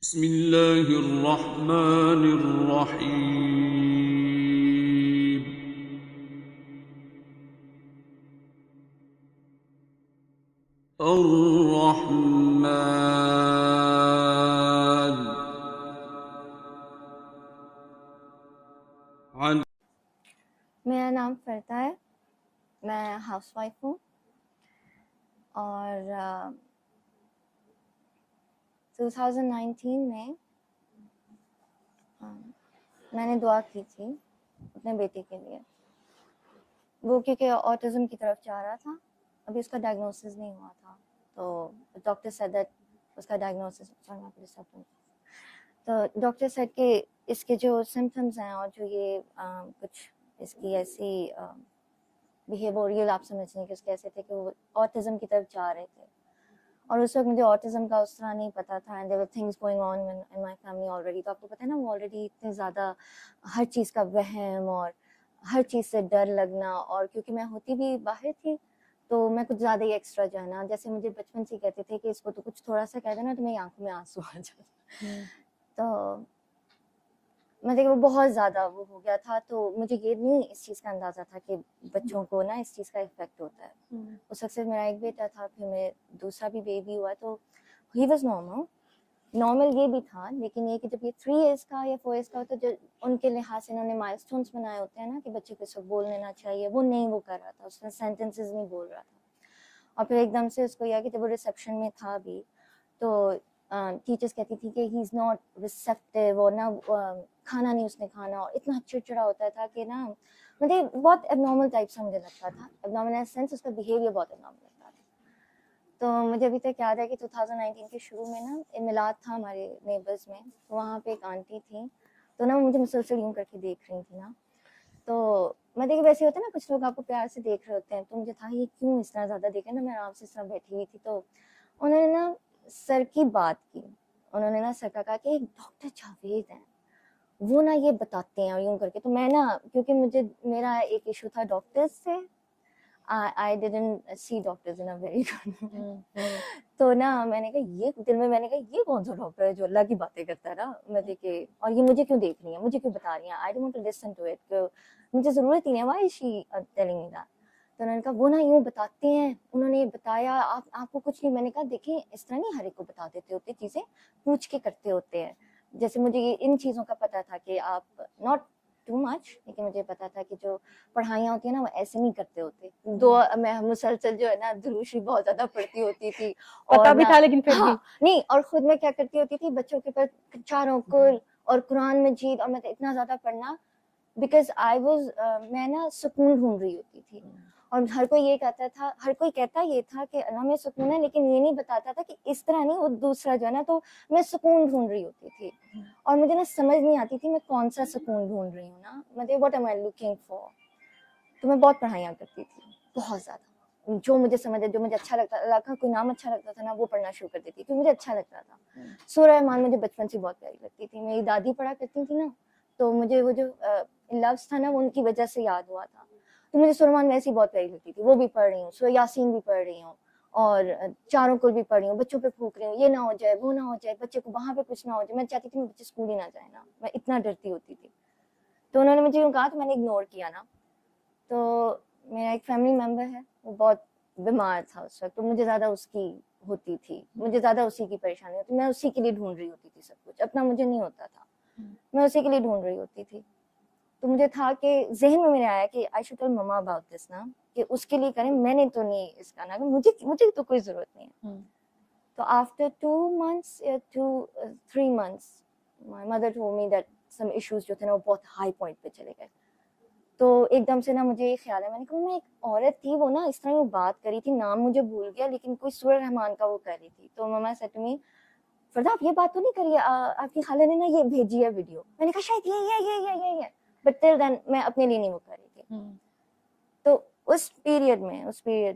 बिस्मिल्लाहिर्रहमानिर्रहीम। अर्रहमान। मेरा नाम फ़रता है। मैं हाउसवाइफ हूँ और 2019 में मैंने दुआ की थी अपने बेटे के लिए। वो क्योंकि ऑटिज़म की तरफ जा रहा था, अभी उसका डायग्नोसिस नहीं हुआ था, तो डॉक्टर सेड दैट उसका डायग्नोसिस तो डॉक्टर सेड कि इसके जो सिम्टम्स हैं और जो ये कुछ इसकी ऐसी बिहेवियरल, आप समझने कि उसके ऐसे थे कि वो ऑटिज़म की तरफ जा रहे थे। और उस वक्त मुझे ऑटिज़म का उस तरह नहीं पता था and there were things going on in my family already. तो आपको पता है ना, वो ऑलरेडी इतने ज़्यादा हर चीज़ का वहम और हर चीज़ से डर लगना, और क्योंकि मैं होती भी बाहर थी तो मैं कुछ ज़्यादा ही एक्स्ट्रा जो है ना, जैसे मुझे बचपन से कहते थे कि इसको तो कुछ थोड़ा सा कह देना तो मेरी आंखों में आंसू आ जाते। तो मतलब वो बहुत ज़्यादा वो हो गया था, तो मुझे ये नहीं इस चीज़ का अंदाज़ा था कि बच्चों को ना इस चीज़ का इफेक्ट होता है। उस वक्त से मेरा एक बेटा था, फिर मेरे दूसरा भी बेबी हुआ, तो ही वाज नॉर्मल ये भी था, लेकिन ये कि जब ये 3 इयर्स का या 4 इयर्स का होता है, जो उनके लिहाज से इन्होंने माइलस्टोन्स बनाए होते हैं ना कि बच्चे को सब बोल लेना चाहिए, वो नहीं वो कर रहा था, उसने सेंटेंसेस नहीं बोल रहा था। और फिर एकदम से उसको यह कि जब वो रिसेप्शन में था भी, तो टीचर्स कहती थी कि ही इज़ नॉट रिसेप्टिव, और ना खाना नहीं उसने खाना, और इतना चिड़चिड़ा होता था कि ना मतलब बहुत एबनॉर्मल टाइप सा मुझे लगता था। एबनॉर्मल इन सेंस उसका बिहेवियर बहुत एबनॉर्मल लगता था। तो मुझे अभी तक याद है कि 2019 के शुरू में ना एक मिलाद था हमारे नेबर्स में, तो वहाँ पे एक आंटी थी, तो ना मुझे मुसलसल यूँ करके देख रही थी ना, तो मैं देखिए वैसे होता है ना, कुछ लोग आपको प्यार से देख रहे होते हैं, तो मुझे था ये क्यों इस तरह ज़्यादा देख रहे हैं ना। मैं आराम से इस तरह बैठी हुई थी, तो उन्होंने ना सर की बात की। उन्होंने ना सर का कहा कि एक डॉक्टर जावेद हैं, वो ना ये बताते हैं, और यूँ करके। तो मैं ना, क्योंकि मुझे मेरा एक इशू था डॉक्टर्स से, I didn't see doctors in a very good तो ना मैंने कहा ये दिल में, मैंने कहा ये कौन सा डॉक्टर है जो अल्लाह की बातें करता है ना, मैं देखे, और ये मुझे क्यों देख रही है, मुझे क्यों बता रही है, I don't want to listen to it, मुझे ज़रूरत ही नहीं है, why is she telling me that. तो उन्होंने कहा वो ना यूँ बताते हैं, उन्होंने बताया, आपको कुछ नहीं। मैंने कहा देखिए इस तरह नहीं हर एक को बता देते होते, चीज़ें पूछ के करते होते हैं। जैसे मुझे ये इन चीज़ों का पता था कि आप नॉट टू मच, लेकिन मुझे पता था कि जो पढ़ाइयाँ होती है ना वो ऐसे नहीं करते होते। मैं मुसलसल जो है ना दुरूशी बहुत ज्यादा पढ़ती होती थी, पता भी था लेकिन फिर भी नहीं, और खुद में क्या करती होती थी, बच्चों के ऊपर चारों कुल और कुरान मजीद, और मतलब इतना ज्यादा पढ़ना, बिकॉज आई वॉज मैं ना सुकून ढूंढ रही होती थी। और हर कोई ये कहता था, हर कोई कहता ये था कि अल्लाह में सुकून है, लेकिन ये नहीं बताता था कि इस तरह नहीं, वो दूसरा जो है ना, तो मैं सुकून ढूंढ रही होती थी, और मुझे ना समझ नहीं आती थी मैं कौन सा सुकून ढूंढ रही हूँ ना, मतलब what am I looking for. तो मैं बहुत पढ़ाइयाँ करती थी, बहुत ज़्यादा, जो मुझे समझ, जो मुझे अच्छा लगता, अल्लाह का कोई नाम अच्छा लगता था ना, वो पढ़ना शुरू कर देती थी, क्योंकि मुझे अच्छा लगता था। सूरह रहमान मुझे बचपन से बहुत प्यारी लगती थी, मेरी दादी पढ़ा करती थी ना, तो मुझे वो जो लफ्ज़ था ना वो उनकी वजह से याद हुआ था। तो मुझे सूरह रहमान वैसे ही बहुत प्यारी लगती थी, वो भी पढ़ रही हूँ, सूरह यासीन भी पढ़ रही हूँ, और चारों कुल भी पढ़ रही हूँ, बच्चों पे फूंक रही हूँ, ये ना हो जाए, वो ना हो जाए, बच्चे को वहाँ पे कुछ ना हो जाए। मैं चाहती थी मैं बच्चे स्कूल ही ना जाए ना, मैं इतना डरती होती थी। तो उन्होंने मुझे यूँ कहा, तो मैंने इग्नोर किया ना। तो मेरा एक फैमिली मेम्बर है, वो बहुत बीमार था उस वक्त, तो मुझे ज़्यादा उसकी होती थी, मुझे ज़्यादा उसी की परेशानी होती, मैं उसी के लिए ढूंढ रही होती थी सब कुछ, अपना मुझे नहीं होता था, मैं उसी के लिए ढूंढ रही होती थी। तो मुझे था कि जहन में मेरे आया कि I should tell mama about this ना, कि उसके लिए करें, मैंने तो नहीं इसका ना, मुझे मुझे तो कोई ज़रूरत नहीं है। तो आफ्टर 2 months या 3 months my mother told me that some issues जो थे ना वो बहुत हाई पॉइंट पे चले गए। तो एकदम से ना मुझे ये ख्याल है, मैंने कहा मैं एक औरत थी, वो ना इस तरह वो बात करी थी, नाम मुझे भूल गया, लेकिन कोई सूरह रहमान का वो कर रही थी। तो मम्मा सेड टू मी, फरदा आप ये बात तो नहीं करिए, आपकी खाला ने ना ये भेजी है वीडियो। मैंने कहा शायद ये बट टिल देन मैं अपने लिए नहीं वो कर रही थी। तो उस पीरियड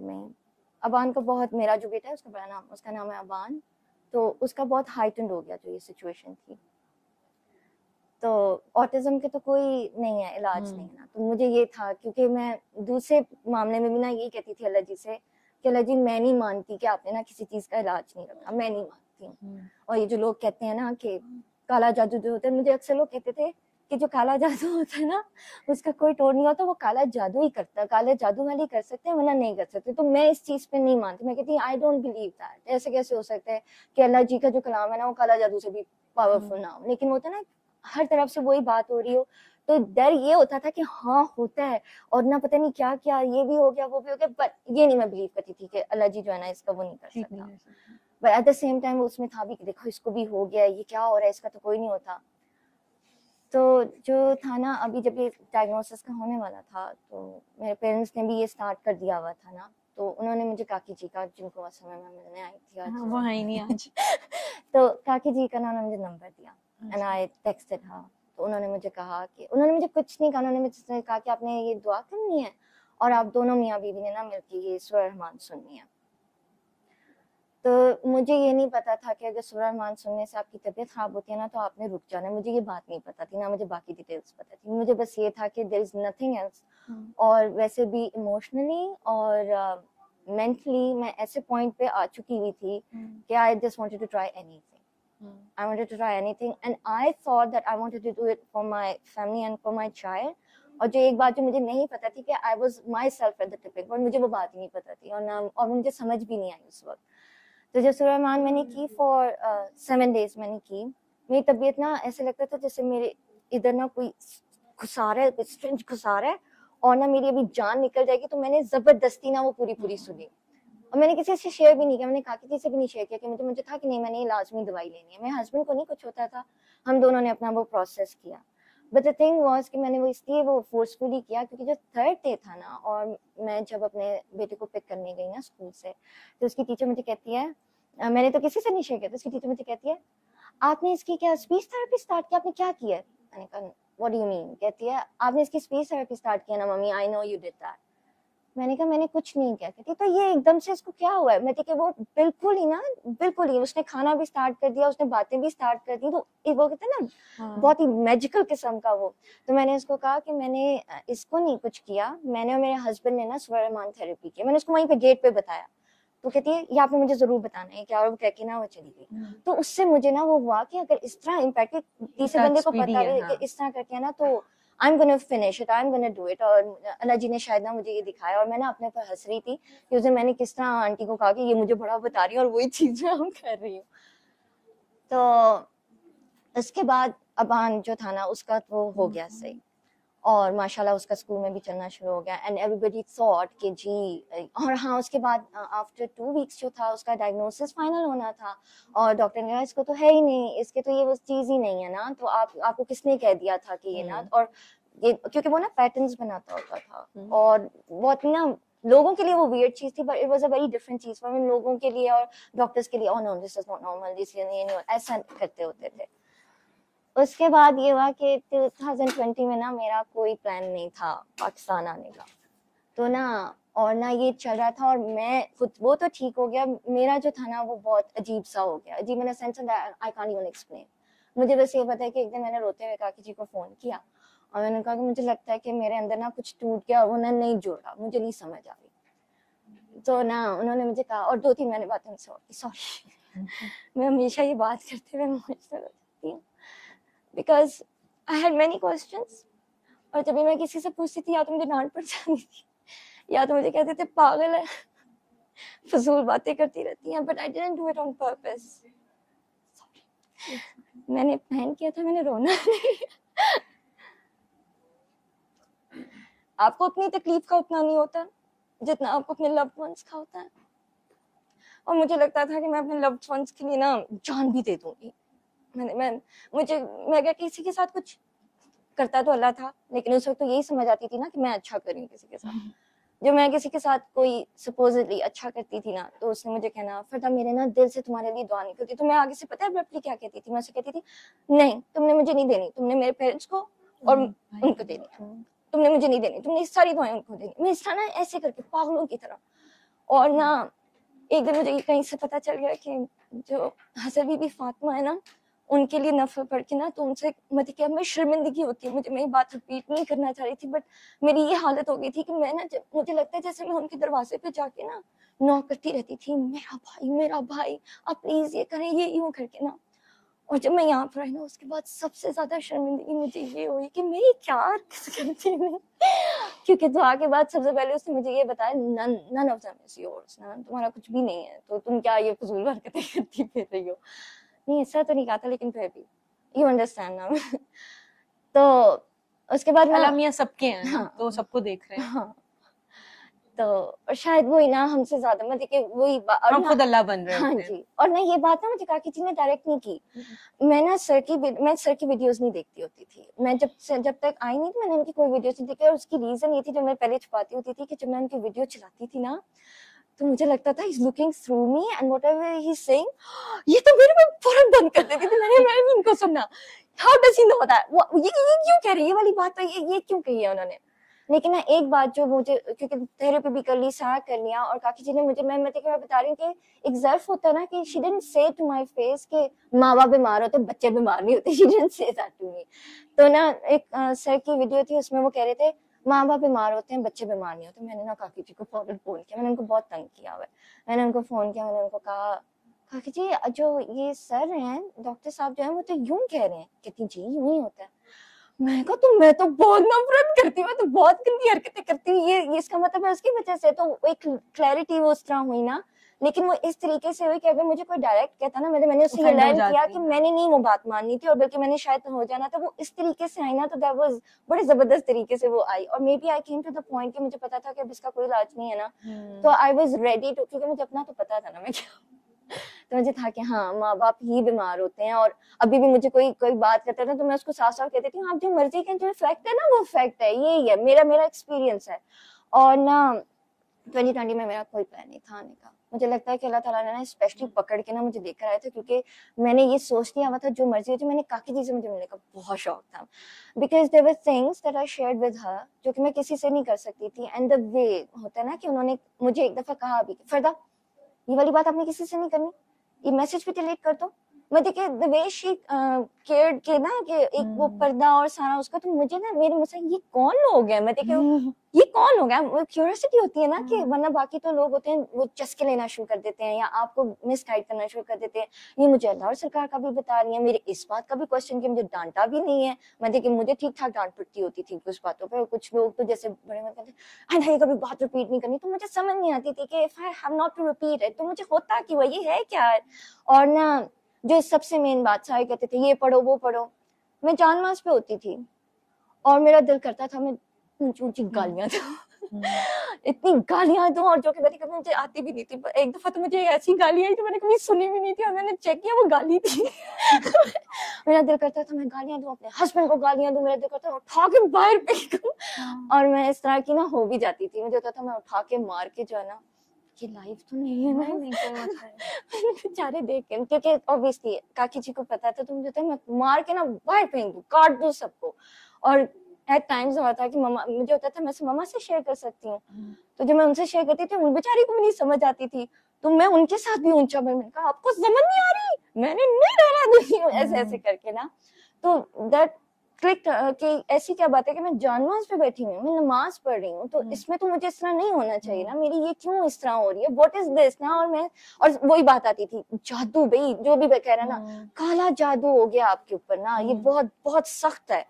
में अबान का बहुत, मेरा जो बेटा है उसका बड़ा नाम, उसका नाम है अबान, तो उसका बहुत हाइटेंड हो गया जो ये सिचुएशन थी। तो ऑटिज्म के तो कोई नहीं है, इलाज नहीं है ना, तो मुझे ये था, क्योंकि मैं दूसरे मामले में भी ना यही कहती थी अल्लाह जी से कि अल्लाह जी मैं नहीं मानती कि आपने ना किसी चीज़ का इलाज नहीं रखा, मैं नहीं मानती, सकती हूँ। और ये जो लोग कहते हैं ना कि काला जादू जो होता है, मुझे अक्सर लोग कहते थे कि जो काला जादू होता है ना उसका कोई तोड़ नहीं होता, वो काला जादू ही करता है, काले जादू वाले कर सकते हैं वरना नहीं कर सकते। तो मैं इस चीज पे नहीं मानती, मैं कहती आई डोंट बिलीव दैट। ऐसे कैसे हो सकता है कि अल्लाह जी का जो कलाम है ना वो काला जादू से भी पावरफुल ना हो। लेकिन होता है ना हर तरफ से वही बात हो रही हो, तो डर ये होता था कि हाँ होता है और ना पता नहीं क्या क्या, ये भी हो गया वो भी हो गया, बट ये नहीं मैं बिलीव करती थी कि अल्लाह जी जो है ना इसका वो नहीं कर सकता। But at the same time उसमें था भी कि देखो इसको भी हो गया, ये क्या हो रहा है, इसका तो कोई नहीं होता। तो जो था ना अभी जब ये डायग्नोसिस का होने वाला था तो मेरे पेरेंट्स ने भी ये स्टार्ट कर दिया हुआ था ना, तो उन्होंने मुझे काकी जी का, जिनको उस समय मैं मिलने आई थी आज, वो है ही नहीं आज। तो काकी जी का ना उन्होंने मुझे नंबर दिया एंड आई टेक्स्टेड हर। तो उन्होंने मुझे कहा कि, उन्होंने मुझे कुछ नहीं कहा, उन्होंने मुझसे कहा कि आपने ये दुआ करनी है और आप दोनों मियाँ बीवी ने ना मिलके ये सूरह रहमान सुननी है। तो मुझे ये नहीं पता था कि अगर सूरह रहमान सुनने से आपकी तबीयत खराब होती है ना तो आपने रुक जाना है, मुझे ये बात नहीं पता थी, ना मुझे बाकी डिटेल्स पता थी, मुझे बस ये था कि देयर इज नथिंग एल्स। और वैसे भी इमोशनली और मेंटली मैं ऐसे पॉइंट पे आ चुकी हुई थी कि I just wanted to try anything, I wanted to try anything and I thought that I wanted to do it for my family and for my child। और जो एक बात जो मुझे नहीं पता थी कि I was myself at the tipping point, मुझे वो बात ही नहीं पता थी और मुझे समझ भी नहीं आई उस वक्त। तो जब सूरह रहमान मैंने की फॉर 7 days मैंने की, मेरी तबीयत ना ऐसे लगता था जैसे मेरे इधर ना कोई घुसा रहा है, स्ट्रेंज घुसा रहा है और ना मेरी अभी जान निकल जाएगी। तो मैंने जबरदस्ती ना वो पूरी सुनी और मैंने किसी से शेयर भी नहीं किया, मैंने काकी जी से भी नहीं शेयर किया कि मुझे था कि नहीं मैंने लाजमी दवाई लेनी है। मेरे हस्बैंड को नहीं कुछ होता था, हम दोनों ने अपना वो प्रोसेस किया। बट द थिंग वाज कि मैंने वो इसलिए वो फोर्सफुली किया क्योंकि जो थर्ड डे था ना और मैं जब अपने बेटे को पिक करने गई ना स्कूल से, तो उसकी टीचर मुझे कहती है, मैंने तो किसी से नहीं शेयर किया, तो उसकी टीचर मुझे कहती है आपने इसकी क्या स्पीच थेरेपी स्टार्ट किया, आपने क्या किया? मैंने कहा व्हाट डू यू मीन? कहती है आपने इसकी स्पीच थेरेपी स्टार्ट किया ना mummy, I know you did that. मैंने कहा मैंने कुछ नहीं किया। कहती तो ये एकदम से इसको क्या हुआ है? मैं देखिए वो बिल्कुल ही उसने खाना भी स्टार्ट कर दिया, उसने बातें भी स्टार्ट कर दी, तो वो कहते हैं ना बहुत ही मैजिकल किस्म का वो। तो मैंने इसको कहा कि मैंने इसको नहीं कुछ किया, मैंने और मेरे हस्बैंड ने ना सूरह रहमान थेरेपी की। मैंने उसको वहीं पे गेट पे बताया, तो कहती है ये आपने मुझे जरूर बताना है क्या, और वो कह के ना वो चली गई। तो उससे मुझे ना वो हुआ कि अगर इस तरह इम्पैक्ट तीसरे बंदे को पता है कि इस तरह करके ना, तो I'm gonna finish it, I'm gonna do it। और अल्लाह जी ने शायद ना मुझे ये दिखाया और मैं ना अपने पर हंस रही थी कि उस दिन मैंने किस तरह आंटी को कहा कि ये मुझे बड़ा बता रही है और वही चीज मैं हम कर रही हूँ। तो उसके बाद अबान जो था ना उसका तो हो गया सही और माशाल्लाह उसका स्कूल में भी चलना शुरू हो गया एंड एवरीबॉडी थॉट कि जी। और हाँ उसके बाद आफ्टर 2 weeks जो था उसका डायग्नोसिस फाइनल होना था और डॉक्टर ने कहा इसको तो है ही नहीं, इसके तो ये वो चीज ही नहीं है ना, तो आपको किसने कह दिया था कि ये ना, और ये क्योंकि वो ना पैटर्न्स बनाता होता था और बहुत ना लोगों के लिए वो वियर्ड चीज थी, but it was a very different चीज फॉर लोगों के लिए और डॉक्टर्स के लिए। Oh no this is not normal, this नहीं ऐसा करते होते थे। उसके बाद ये हुआ कि 2020 में ना मेरा कोई प्लान नहीं था पाकिस्तान आने का, तो ना और ना ये चल रहा था और मैं खुद वो तो ठीक हो गया, मेरा जो था ना वो बहुत अजीब सा हो गया, अजीब मैंने sense I can't even explain. मुझे बस ये पता है कि एक दिन मैंने रोते हुए काकी जी को फोन किया और मैंने कहा कि मुझे लगता है कि मेरे अंदर ना कुछ टूट गया और वो ना नहीं जुड़ रहा, मुझे नहीं समझ आ रही। तो ना उन्होंने मुझे कहा और 2-3 मैंने बातें सॉरी मैं हमेशा ये बात करते हुए इमोशनल हो जाती हूँ because I had many questions। और जब भी मैं किसी से पूछती थी या तो मुझे डांट पड़ जाती थी या तो मुझे कहते थे पागल है, फजूल बातें करती रहती हैं, but I didn't do it on purpose। मैंने प्लान किया था, मैंने रोना नहीं। आपको अपनी तकलीफ का उतना नहीं होता जितना आपको अपने लव्ड वंस का होता है, और मुझे लगता था कि मैं अपने लव्ड वंस के लिए ना जान भी दे दूंगी। मैं अगर किसी के साथ कुछ करता तो अल्लाह था, लेकिन उस वक्त तो यही समझ आती थी ना कि मैं अच्छा करूँ किसी के साथ। जब मैं किसी के साथ कोई सपोजिटली अच्छा करती थी ना तो उसने मुझे कहना फरदा मेरे ना दिल से तुम्हारे लिए दुआ निकलती, तो मैं आगे से पता है अब्रप्टली क्या कहती थी, मैं उसे कहती थी नहीं तुमने मुझे नहीं देनी, तुमने मेरे पेरेंट्स को और उनको देनी, तुमने मुझे नहीं देनी, तुमने सारी दुआएं उनको देनी। मैं इस तरह ना ऐसे करके पागलों की तरह। और ना एक दिन मुझे कहीं से पता चल गया कि जो हसन बीबी फातिमा है ना उनके लिए नफरत पड़ के ना, तो उनसे मतलब कि अब मैं शर्मिंदगी होती है मुझे, मैं ये बात रिपीट नहीं करना चाह रही थी, बट मेरी ये हालत हो गई थी कि मैं ना, जब मुझे लगता है जैसे मैं उनके दरवाजे पे जाके ना नॉक करती रहती थी, मेरा भाई आप प्लीज ये करें, ये यूं करके ना। और जब मैं यहाँ पर आई ना, उसके बाद सबसे ज्यादा शर्मिंदगी मुझे ये हुई कि मैं ये क्या हरकत करती हूँ। क्योंकि दुआ के बाद सबसे पहले उसने मुझे ये बताया, none of them is yours, तुम्हारा कुछ भी नहीं है, तो तुम क्या ये फजूल हरकतें करती फिर रही हो। नहीं ऐसा तो नहीं कहा था, लेकिन फिर भी यू अंडरस्टैंड ना। तो उसके बाद अल्लाह मियां सबके हैं ना, हाँ, तो सबको देख रहे हैं। हाँ, तो और शायद वही ना हमसे ज्यादा मतलब कि वही हम खुद अल्लाह बन रहे हाँ होते हैं। जी। और ना ये बात ना मुझे काकी जी ने डायरेक्ट नहीं की, मैं सर की वीडियोस नहीं देखती होती थी। मैं जब तक आई नहीं थी, मैंने उनकी कोई वीडियोस नहीं देखी, और उसकी रीजन ये थी, जो मैं पहले छुपाती होती थी, कि जब मैं उनकी वीडियो चलाती थी ना, तो मुझे लगता था he's looking through me and whatever he's saying, ये तो मेरे को फौरन बंद कर देती थी। मैं नहीं इनको सुनना, how does he know that, ये क्यों कह रही है, ये वाली बात, तो ये क्यों कही है उन्होंने। लेकिन ना एक बात जो मुझे, क्योंकि थेरेपी भी कर ली, सारा कर लिया, और काकी जी ने मुझे, मैं बता रही हूँ कि एक ज़र्फ होता है ना, कि she didn't say to my face कि माँ बाप बीमार होते, बच्चे बीमार नहीं होते, she didn't say that to me। तो ना एक सर की वीडियो थी, उसमें वो कह रहे थे माँ बाप बीमार होते हैं, बच्चे बीमार नहीं होते। मैंने ना काकी जी को फौरन फोन किया, मैंने उनको बहुत तंग किया हुआ है, मैंने उनको फोन किया, मैंने उनको कहा काकी जी जो ये सर हैं, डॉक्टर साहब जो है, वो तो यूं कह रहे हैं। कहती जी यूं ही होता है। मैं तो बहुत नफरत करती हूँ, मैं तो बहुत गंदी हरकतें करती हूँ, ये इसका मतलब है उसकी वजह से। तो एक क्लैरिटी वो उस तरह हुई ना, लेकिन वो इस तरीके से हुई कि अगर मुझे कोई डायरेक्ट कहता ना, मैंने उससे ये लर्न किया कि मैंने नहीं वो बात माननी थी, और बल्कि मैंने शायद हो जाना था। वो इस तरीके से आई ना, तो दैट वाज बड़े जबरदस्त तरीके से वो आई, और maybe I came to the point कि मुझे पता था कि अब इसका कोई इलाज नहीं है ना, तो आई वाज रेडी टू, क्योंकि मुझे अपना तो पता था ना मैं क्या। तो मुझे था कि हाँ माँ बाप ही बीमार होते हैं, और अभी भी मुझे कोई बात करता था तो मैं उसको साफ साफ कहती थी, आप जो मर्जी के, जो फैक्ट है ना वो फैक्ट है, यही है, मेरा एक्सपीरियंस है। और ना 2020 में मेरा कोई प्लान नहीं था आने का। मुझे लगता है कि अल्लाह ताला ने ना स्पेशली पकड़ के ना मुझे लेकर आया था, क्योंकि मैंने ये सोच लिया हुआ था जो मर्जी हो जाए, मैंने काकी जी से मुझे मिलने का बहुत शौक था, because there were things that I shared with her जो कि मैं किसी से नहीं कर सकती थी। एंड द वे होता है ना कि उन्होंने मुझे एक दफा कहा भी, फरदा ये वाली बात आपने किसी से नहीं करनी, ये मैसेज भी डिलीट कर दो। मैं देखे द वे शी केयर्ड के ना, कि एक वो पर्दा और सारा उसका, तो मुझे ना मेरे मुंह से ये कौन लोग हैं, मैं देखे ये कौन हो गया, वो क्यूरियोसिटी होती है ना, कि वरना बाकी तो लोग होते हैं वो चस्के लेना शुरू कर देते हैं, या आपको मिसगाइड करना शुरू कर देते हैं। ये मुझे अल्लाह और सरकार का भी बता रही है, मेरे इस बात का भी क्वेश्चन कि मुझे डांटा भी नहीं है। मैं देखिए मुझे ठीक ठाक डांट पड़ती होती थी कुछ बातों पे, कुछ लोग तो जैसे बड़े में कहते हैं कभी बात रिपीट नहीं करनी, तो मुझे समझ नहीं आती थी कि if I have not to repeat it, तो मुझे होता कि वही है क्या है। और ना जो सबसे मेन बात, सारे कहते थे ये पढ़ो वो पढ़ो, मैं जान मास पे होती थी, और मेरा दिल करता था मैं ऊंची ऊंची गालियां दूं, इतनी गालियां दूं, और जो कि कभी मुझे आती भी नहीं थी। एक दफा तो मुझे ऐसी गाली आई जो मैंने कभी सुनी भी नहीं थी, और मैंने चेक किया वो गाली थी। मेरा दिल करता था मैं गालियां दूं, अपने हस्बैंड को गालियां दूं, मेरा दिल करता था उठा के बाहर फेंक दूं, और मैं इस तरह की ना हो भी जाती थी। मुझे होता था मैं उठा के मार के जो है ना, कि लाइफ तो नहीं है ना, बेचारे देख के, क्योंकि ऑब्वियसली काकी जी को पता था, तो मुझे था मैं मार के ना बाहर फेंक दूं, काट दूं सबको। और एट टाइम्स होता था कि मम्मा, मुझे होता था मैं मम्मा से शेयर कर सकती हूँ, तो जब मैं उनसे शेयर करती थी उन बेचारी को भी नहीं समझ आती थी, तो मैं उनके साथ भी ऊंचा, मैंने कहा आपको समझ नहीं आ रही, मैंने नहीं रहना दूंगी, ऐसे ऐसे करके ना। तो दैट क्लिक कि ऐसी क्या बात है कि मैं जानमाज पे बैठी हूँ, मैं नमाज पढ़ रही हूँ, तो इसमें तो मुझे इस तरह नहीं होना चाहिए ना, मेरी ये क्यों इस तरह हो रही है, व्हाट इज दिस ना। और वही बात आती थी, जादू भाई जो भी कह रहा ना, काला जादू हो गया आपके ऊपर ना, ये बहुत बहुत सख्त है।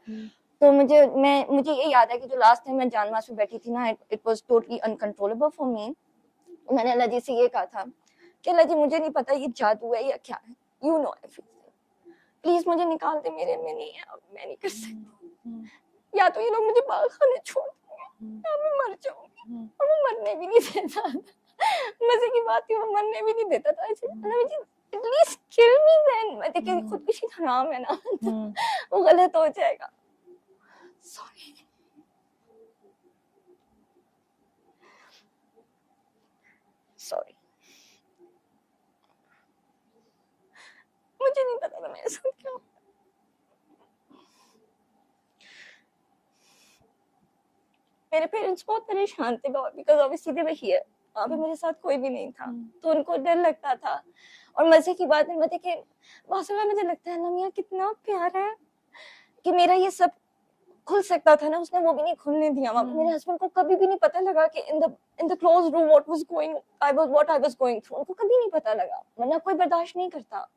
तो मुझे ये याद है कि जो लास्ट टाइम मैं जानमाज पे बैठी थी ना, it was totally uncontrollable for me. मैंने अल्लाह जी से ये कहा था कि अल्लाह जी मुझे नहीं पता ये जादू है या क्या है, यू नो एवरीथिंग, प्लीज मुझे निकाल दे, मेरे में नहीं है, अब मैं नहीं कर सकती, या तो ये लोग मुझे बाहर खाने छोड़ देंगे, या मैं मर जाऊंगी। और वो मरने भी नहीं देता, मजे की बात थी, वो मरने भी नहीं देता था। एटलीस्ट किल मी देन, मैं देखिए खुदकुशी हराम है ना, वो गलत हो जाएगा। सॉरी, सॉरी, मुझे नहीं पता था मेरे साथ क्या हुआ। मेरे पेरेंट्स बहुत परेशान थे, because obviously they were here, वहाँ पे मेरे साथ कोई भी नहीं था, तो उनको डर लगता था। और मजे की बात है मतलब कि माशाल्लाह मुझे लगता है लमिया कितना प्यारा है कि मेरा ये सब खुल सकता था ना, उसने वो भी नहीं खुलने दिया। मेरे हस्बैंड को कभी भी नहीं पता लगा कि in the close room what I was going through, उनको कभी नहीं पता लगा, वरना कोई बर्दाश्त नहीं करता।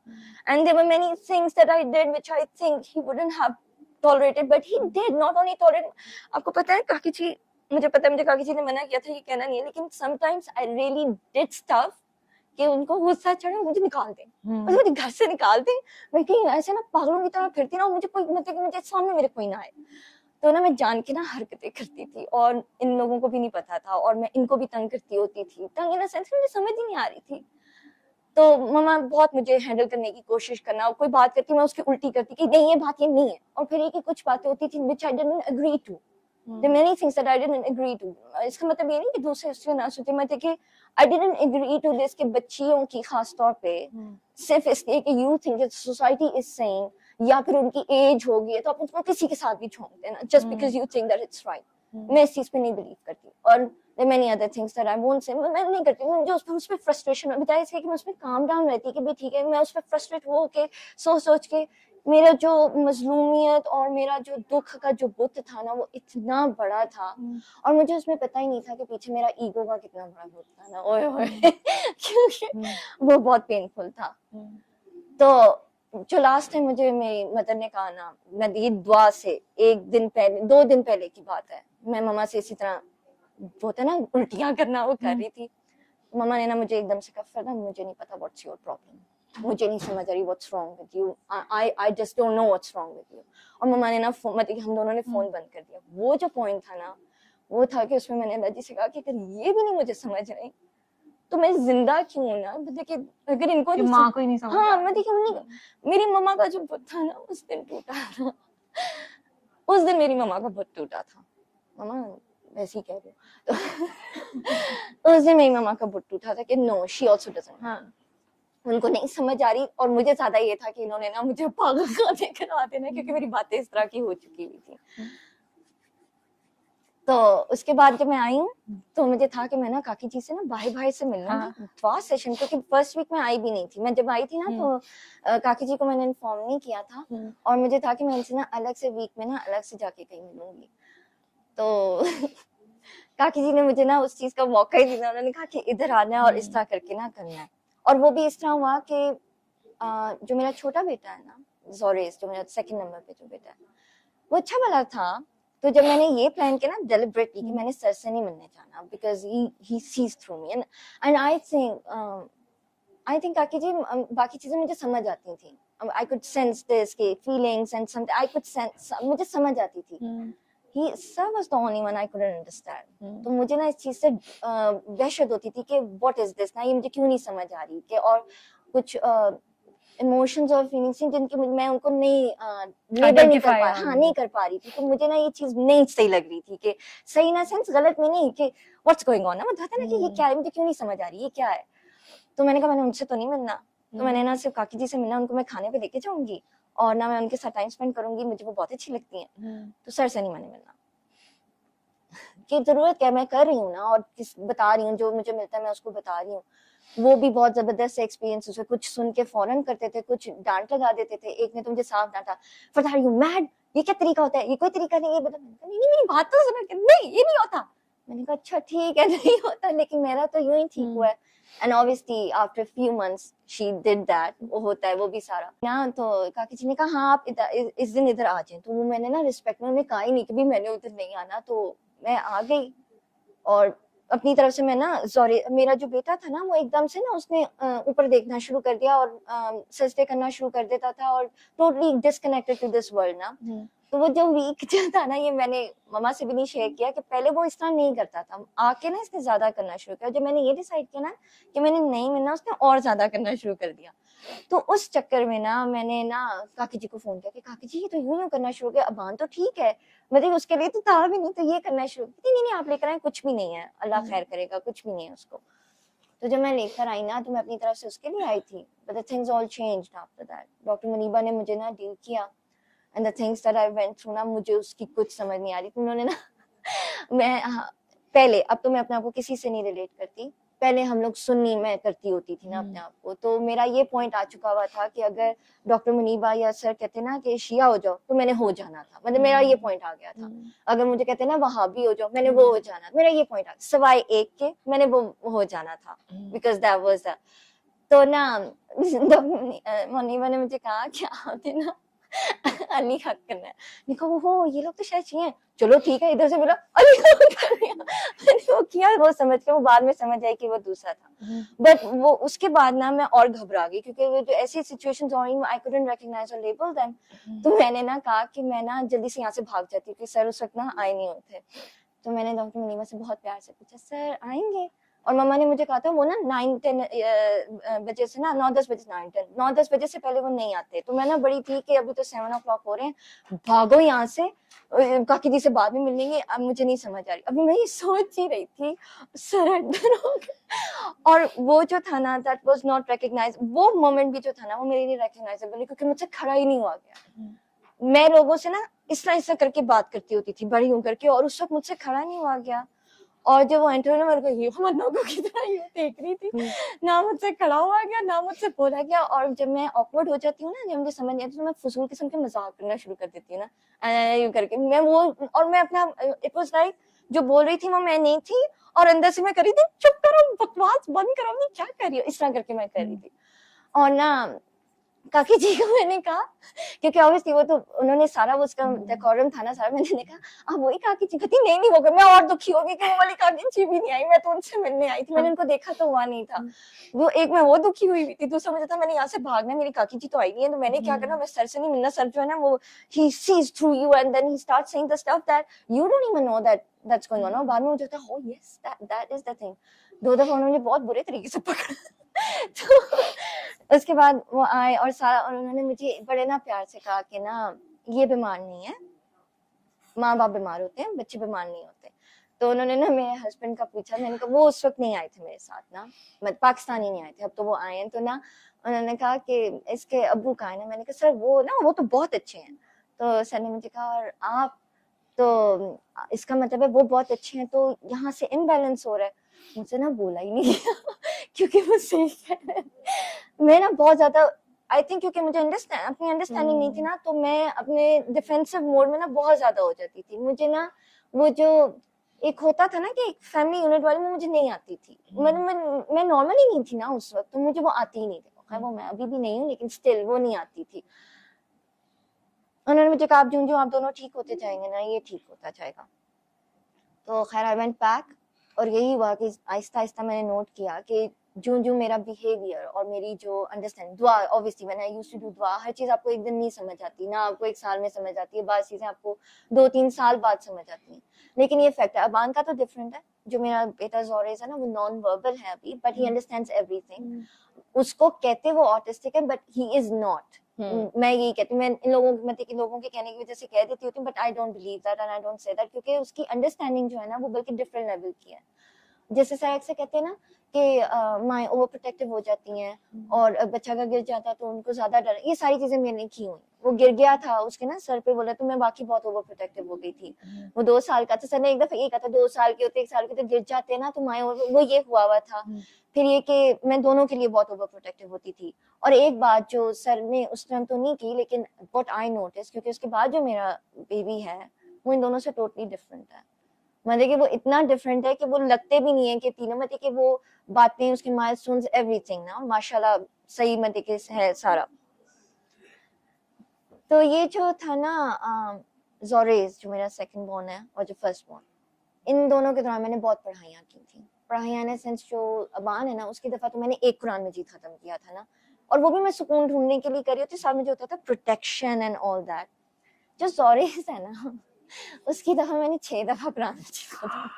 And there were many things that I did which I think he wouldn't have tolerated, but he did not only tolerate. आपको पता है काकी जी, मुझे पता है मुझे काकी जी ने मना किया था ये कहना नहीं है, लेकिन sometimes I really did stuff कि उनको गुस्सा चढ़ा मुझे निकाल दे, मुझे घर से निकाल दे, मैं कहीं ऐसे ना पागलों की तरह फिरती ना, मुझे कोई मतलब कि मुझे सामने मेरे कोई ना आए, तो ना मैं जान के ना हरकतें करती थी और इन लोगों को भी नहीं पता था और मैं इनको भी तंग करती होती थी। तंग इन सेंस मुझे समझ ही नहीं आ रही थी। तो मम्मा बहुत मुझे हैंडल करने की कोशिश करना, और कोई बात करती मैं उसकी उल्टी करती कि नहीं ये बात ये नहीं है, और फिर एक कुछ बातें होती थी which I didn't agree to. There are many things that I didn't agree to. इसका मतलब ये नहीं कि दूसरे उससे ना सोचे, मैं देखिए I didn't agree to this कि बच्चियों की खास तौर पे सिर्फ इसलिए कि you think that society is saying, या फिर उनकी एज होगी तो आप उनको किसी के साथ भी छोड़ते हैं ना, just because you think that it's right. मैं इस चीज पे नहीं बिलीव करती। और there are many other things that I won't say, मैं नहीं करती, मुझे उस पे फ्रस्ट्रेशन बताया इसलिए कि मैं उसमें काम डाउन रहती है कि भी ठीक है, मैं उस पे फ्रस्ट्रेट हो के सोच के मेरा जो मजलूमियत और मेरा जो दुख का जो बुत था ना वो इतना बड़ा था, और मुझे उसमें पता ही नहीं था कि पीछे मेरा ईगो का कितना बड़ा बुत था ना, ओए होए क्योंकि वो बहुत पेनफुल था। तो जो लास्ट टाइम मुझे मेरी मदर ने कहा ना, मैं ये दुआ से 2 दिन पहले की बात है, मैं मम्मा से इसी तरह होता ना उल्टियां करना वो कर रही थी, मम्मा ने ना मुझे एकदम से कहा फरदा मुझे नहीं पता व्हाट्स योर प्रॉब्लम, मुझे नहीं समझ आ रही what's wrong with you, I just don't know what's wrong with you. और मम्मा ने ना मतलब हम दोनों ने फोन बंद कर दिया। वो जो पॉइंट था ना वो था कि उसमें मैंने अल्लाह जी से कहा कि अगर ये भी नहीं मुझे समझ रही तो मैं जिंदा क्यों ना, देखिए अगर इनको माँ को ही नहीं समझ, हाँ मैं देखिए मेरी मम्मा का जो बुत था ना उस दिन टूटा था, उस दिन मेरी मम्मा का बुत टूटा था, मम्मा वैसे ही कह रही हूँ तो उस दिन मेरी मम्मा का बुत टूटा था कि नो शी आल्सो डजंट, उनको नहीं समझ आ रही। और मुझे ज्यादा ये था कि इन्होंने ना मुझे पागल करा देना क्योंकि मेरी बातें इस तरह की हो चुकी हुई थी। तो उसके बाद जब मैं आई हूँ तो मुझे था कि मैं ना काकी जी से ना भाई से मिलना दुआ सेशन, क्योंकि फर्स्ट वीक में आई भी नहीं थी। मैं जब आई थी ना तो काकी जी को मैंने इन्फॉर्म नहीं किया था और मुझे था कि मैं इनसे ना अलग से वीक में ना अलग से जाके कहीं मिलूंगी। तो काकी जी ने मुझे ना उस चीज का मौका ही दिया, उन्होंने कहा कि इधर आना है और इस तरह करके ना करना है। और वो भी इस तरह हुआ कि जो मेरा छोटा बेटा है ना जोरेस, जो मेरा 2nd नंबर पे जो बेटा है वो अच्छा वाला था। तो जब मैंने ये प्लान किया ना डेलिबरेटली कि मैंने सर से नहीं मिलने जाना because he sees through me and I think काकी जी बाकी चीजें मुझे समझ आती थी, आई कुड सेंस दिस के feelings and something I could sense, मुझे समझ आती थी। He sir was the only one I couldn't understand. तो मुझे ना इस चीज से दहशत होती थी कि what is this ना, ये मुझे क्यों नहीं समझ आ रही कि और कुछ इमोशंस और फीलिंग्स जिनकी मैं उनको नहीं लेबल नहीं कर पा नहीं कर पा रही थी। तो मुझे ना ये चीज नहीं सही लग रही थी कि सही ना सेंस गलत में नहीं कि व्हाट्स गोइंग ऑन ना, मतलब होता है ना कि ये क्या है, मुझे क्यों नहीं समझ आ रही ये क्या है। तो मैंने कहा मैंने उनसे तो नहीं मिलना, तो मैंने ना सिर्फ काकी जी से मिलना, उनको मैं खाने पे लेके जाऊंगी और ना मैं उनके साथ टाइम स्पेंड करूंगी, मुझे वो बहुत अच्छी लगती हैं। तो सर से नहीं मैंने मिलना कि जरूरत क्या, मैं कर रही हूँ ना और बता रही हूँ जो मुझे मिलता है मैं उसको बता रही हूँ। वो भी बहुत जबरदस्त एक्सपीरियंस है, कुछ सुन के फौरन करते थे, कुछ डांट लगा देते थे। एक ने तो मुझे साफ डांटा, फरदार यू मैड, ये क्या तरीका होता है, ये कोई तरीका नहीं है। नहीं मेरी बात तो सुनो, नहीं ये नहीं होता। मैंने कहा अच्छा ठीक है नहीं होता, लेकिन मेरा तो यूं ही ठीक हुआ है। And obviously after few months she did that, वो होता है वो भी सारा ना। तो काकी जी ने कहा हाँ आप इस दिन इधर आ जाए, तो वो मैंने ना रिस्पेक्ट में उन्हें कहा ही नहीं कि भी मैंने उधर नहीं आना, तो मैं आ गई। और अपनी तरफ से मैं ना सॉरी, मेरा जो बेटा था ना वो एकदम से ना उसने ऊपर देखना शुरू कर दिया और सजदे करना शुरू कर देता था और totally disconnected to this world ना। तो वो जो वीक जो था ना, ये मैंने मम्मा से भी नहीं शेयर किया कि पहले वो इस तरह नहीं करता था, आके ना इसने ज्यादा करना शुरू किया। जब मैंने ये डिसाइड किया ना कि मैंने नहीं मिलना, उसने और ज्यादा करना शुरू कर दिया। तो उस चक्कर में ना मैंने ना काकी जी को फोन किया कि काकी जी ये तो यूं करना शुरू किया, अबान तो ठीक है, मतलब उसके लिए तो था भी नहीं, तो ये करना शुरू किया। नहीं आप लेकर आए, कुछ भी नहीं है, अल्लाह खैर करेगा, कुछ भी नहीं है उसको। तो जब मैं लेकर आई ना तो मैं अपनी तरफ से उसके लिए आई थी, but the things all changed after that. Doctor Muniba ने मुझे ना डील किया and the things that I went through ना, मुझे उसकी कुछ समझ नहीं आ रही। तो उन्होंने ना मैं पहले, अब तो मैं अपने आप को किसी से नहीं रिलेट करती, पहले हम लोग सुन्नी में करती होती थी ना अपने आप को, तो मेरा ये पॉइंट आ चुका हुआ था कि अगर डॉक्टर मुनीबा या सर कहते ना कि शिया हो जाओ तो मैंने हो जाना था, मतलब मेरा ये पॉइंट आ गया था। अगर मुझे कहते ना वहाबी हो जाओ, मैंने वो हो जाना, मेरा ये पॉइंट आ, सवाए एक के मैंने वो हो जाना था, बिकॉज दैट वाज द। तो ना मुनीबा ने मुझे कहा कि आपने ना अली हक करना है। मैंने कहा हो ये लोग तो शायद चाहिए, चलो ठीक है, इधर से बोला अली हक कर दिया। मैंने वो किया, वो समझ के, वो बाद में समझ आई कि वो दूसरा था। बट वो उसके बाद ना मैं और घबरा गई, क्योंकि वो जो ऐसी सिचुएशंस हो रही, आई कुडंट रिकॉग्नाइज और लेबल देम। तो मैंने ना कहा कि मैं ना जल्दी से यहाँ से भाग जाती, क्योंकि सर उस वक्त ना आए नहीं होते। तो मैंने डॉक्टर मुनीबा से बहुत प्यार से पूछा, सर आएंगे? और मम्मा ने मुझे कहा था वो ना 9-10 बजे से ना 9-10 बजे, 9-10 बजे से पहले वो नहीं आते। तो मैं ना बड़ी थी कि अभी तो 7 o'clock हो रहे हैं, भागो यहाँ से, काकी जी से बाद में मिलेंगे, अब मुझे नहीं समझ आ रही। अभी मैं ये सोच ही रही थी, सरेंडर हो गया। और वो जो था ना, दैट वाज नॉट रिकॉग्नाइज, वो मोमेंट भी जो था ना वो मेरे लिए रिकॉग्नाइजेबल, क्योंकि मुझसे खड़ा ही नहीं हुआ गया। मैं लोगों से ना इस तरह करके बात करती होती थी, बड़ी होकर के, और उस वक्त मुझसे खड़ा नहीं हुआ गया। और जब वो एंटर हुआ, मेरे को ये मन्नों की तरह यूं देख रही थी, ना मुझसे खड़ा हुआ गया, ना मुझसे बोला गया। और जब मैं ऑकवर्ड हो जाती हूँ ना, जब मुझे समझ नहीं आती, तो मैं फजूल किस्म के मजाक करना शुरू कर देती हूँ ना, यूं करके मैं वो, और मैं अपना, इट वाज लाइक जो बोल रही थी वो मैं नहीं थी, और अंदर से मैं कर रही थी चुप करो, बकवास बंद करो, नहीं क्या कर रही हो, इस तरह करके मैं कर रही थी। और ना काकी जी को मैंने कहा, क्योंकि ऑब्वियसली वो तो उन्होंने सारा वो उसका डेकोरम था ना सारा, मैंने कहा वही काकी जी, कहती नहीं नहीं होगा। मैं और दुखी हो गई कि वो वाली काकी जी भी नहीं आई, मैं तो उनसे मिलने आई थी, मैंने उनको देखा तो हुआ नहीं था। वो एक मैं वो दुखी हुई थी, दूसरा मुझे था मैंने यहाँ से भागना, मेरी काकी जी तो आई नहीं है, तो मैंने क्या करना, मैं सर से नहीं मिलना। सर जो है ना वो he sees through you and then he starts saying the stuff that you don't even know that's going on। और बाद में मुझे था oh yes that is the thing। 2 दफा उन्होंने बहुत बुरे तरीके से पकड़ा। तो उसके बाद वो आए और सारा, और उन्होंने मुझे बड़े ना प्यार से कहा कि ना ये बीमार नहीं है, माँ बाप बीमार होते हैं, बच्चे बीमार नहीं होते। तो उन्होंने ना मेरे हस्बैंड का पूछा, मैंने कहा वो उस वक्त नहीं आए थे मेरे साथ ना, मतलब पाकिस्तानी नहीं आए थे, अब तो वो आए हैं। तो ना उन्होंने कहा कि इसके अब्बू कहाँ है ना, मैंने कहा सर वो ना वो तो बहुत अच्छे हैं। तो सर ने मुझे कहा और आप, तो इसका मतलब है वो बहुत अच्छे हैं, तो यहाँ से इम्बैलेंस हो रहा है। मुझे ना बोला ही नहीं गया क्योंकि वो सेफ है। मैं ना बहुत ज्यादा, आई थिंक क्योंकि मुझे अपनी अंडरस्टैंडिंग नहीं थी ना, तो मैं अपने डिफेंसिव मोड में ना बहुत ज्यादा हो जाती थी। मुझे ना वो जो एक होता था ना कि एक फैमिली यूनिट वाली, वो मुझे नहीं आती थी। मैं नॉर्मल ही नहीं थी ना उस वक्त, तो मुझे वो आती ही नहीं थी। वो मैं अभी भी नहीं हूँ, लेकिन स्टिल वो नहीं आती थी। उन्होंने मुझे कहा जो आप दोनों ठीक होते जाएंगे ना, ये ठीक होता जाएगा। तो खैर आई वेंट बैक, और यही हुआ कि आहिस्ता आहिस्ता मैंने नोट किया कि जो मेरा बिहेवियर और मेरी जो अंडरस्टैंडिंग, दुआ, obviously when I used to do दुआ, हर चीज आपको एक दिन नहीं समझ आती ना, आपको 1 साल में समझ आती है, बात चीजें आपको 2-3 साल बाद समझ आती हैं। लेकिन ये फैक्ट है, अबान का तो डिफरेंट है। जो मेरा बेटा जोरेज है ना, वो नॉन वर्बल है अभी, बट ही अंडरस्टैंड्स एवरीथिंग। उसको कहते वो ऑटिस्टिक है, बट ही इज नॉट। मैं यही कहती हूँ, मैं इन लोगों के कहने की वजह से कह देती होती हूँ, but I don't believe that and I don't say that, क्योंकि उसकी अंडरस्टैंडिंग जो है ना वो बल्कि डिफरेंट लेवल की है। जैसे शायद से कहते हैं ना कि माएँ ओवर प्रोटेक्टिव हो जाती हैं, और बच्चा का गिर जाता है तो उनको ज्यादा डर, ये सारी चीजें मैंने की हुई। वो गिर गया था, उसके ना सर पे बोला, तो मैं बाकी बहुत ओवर प्रोटेक्टिव हो गई थी। वो 2 साल का था, सर ने एक दफा ये कहा था 2 साल के होते 1 साल के तो गिर जाते हैं ना, तो माएँ, वो ये हुआ था। फिर ये कि मैं दोनों के लिए बहुत ओवर प्रोटेक्टिव होती थी। और एक बात जो सर ने उस टाइम तो नहीं की, लेकिन व्हाट आई नोटिस, क्योंकि उसके बाद जो मेरा बेबी है वो इन दोनों से टोटली डिफरेंट है। मतलब कि वो इतना डिफरेंट है कि वो लगते भी नहीं है कि तीनों, मतलब कि वो बातें, उसके माइलस्टोन्स, एवरीथिंग ना माशाल्लाह सही, मतलब कि है सारा। तो ये जो था ना जोरेज, जो मेरा सेकंड बॉर्न है, और जो फर्स्ट बॉर्न, इन दोनों के दौरान मैंने बहुत पढ़ाइयाँ की थी। पढ़ाइयाँ ने सेंस, जो अबान है ना उसकी दफा तो मैंने 1 कुरान मजीद खत्म किया था ना, और वो भी मैं सुकून ढूंढने के लिए करी होती, साथ में जो होता था प्रोटेक्शन एंड ऑल दैट। जो जोरेज है ना, उसकी दफा मैंने 6 दफा कुरान मजीद खत्म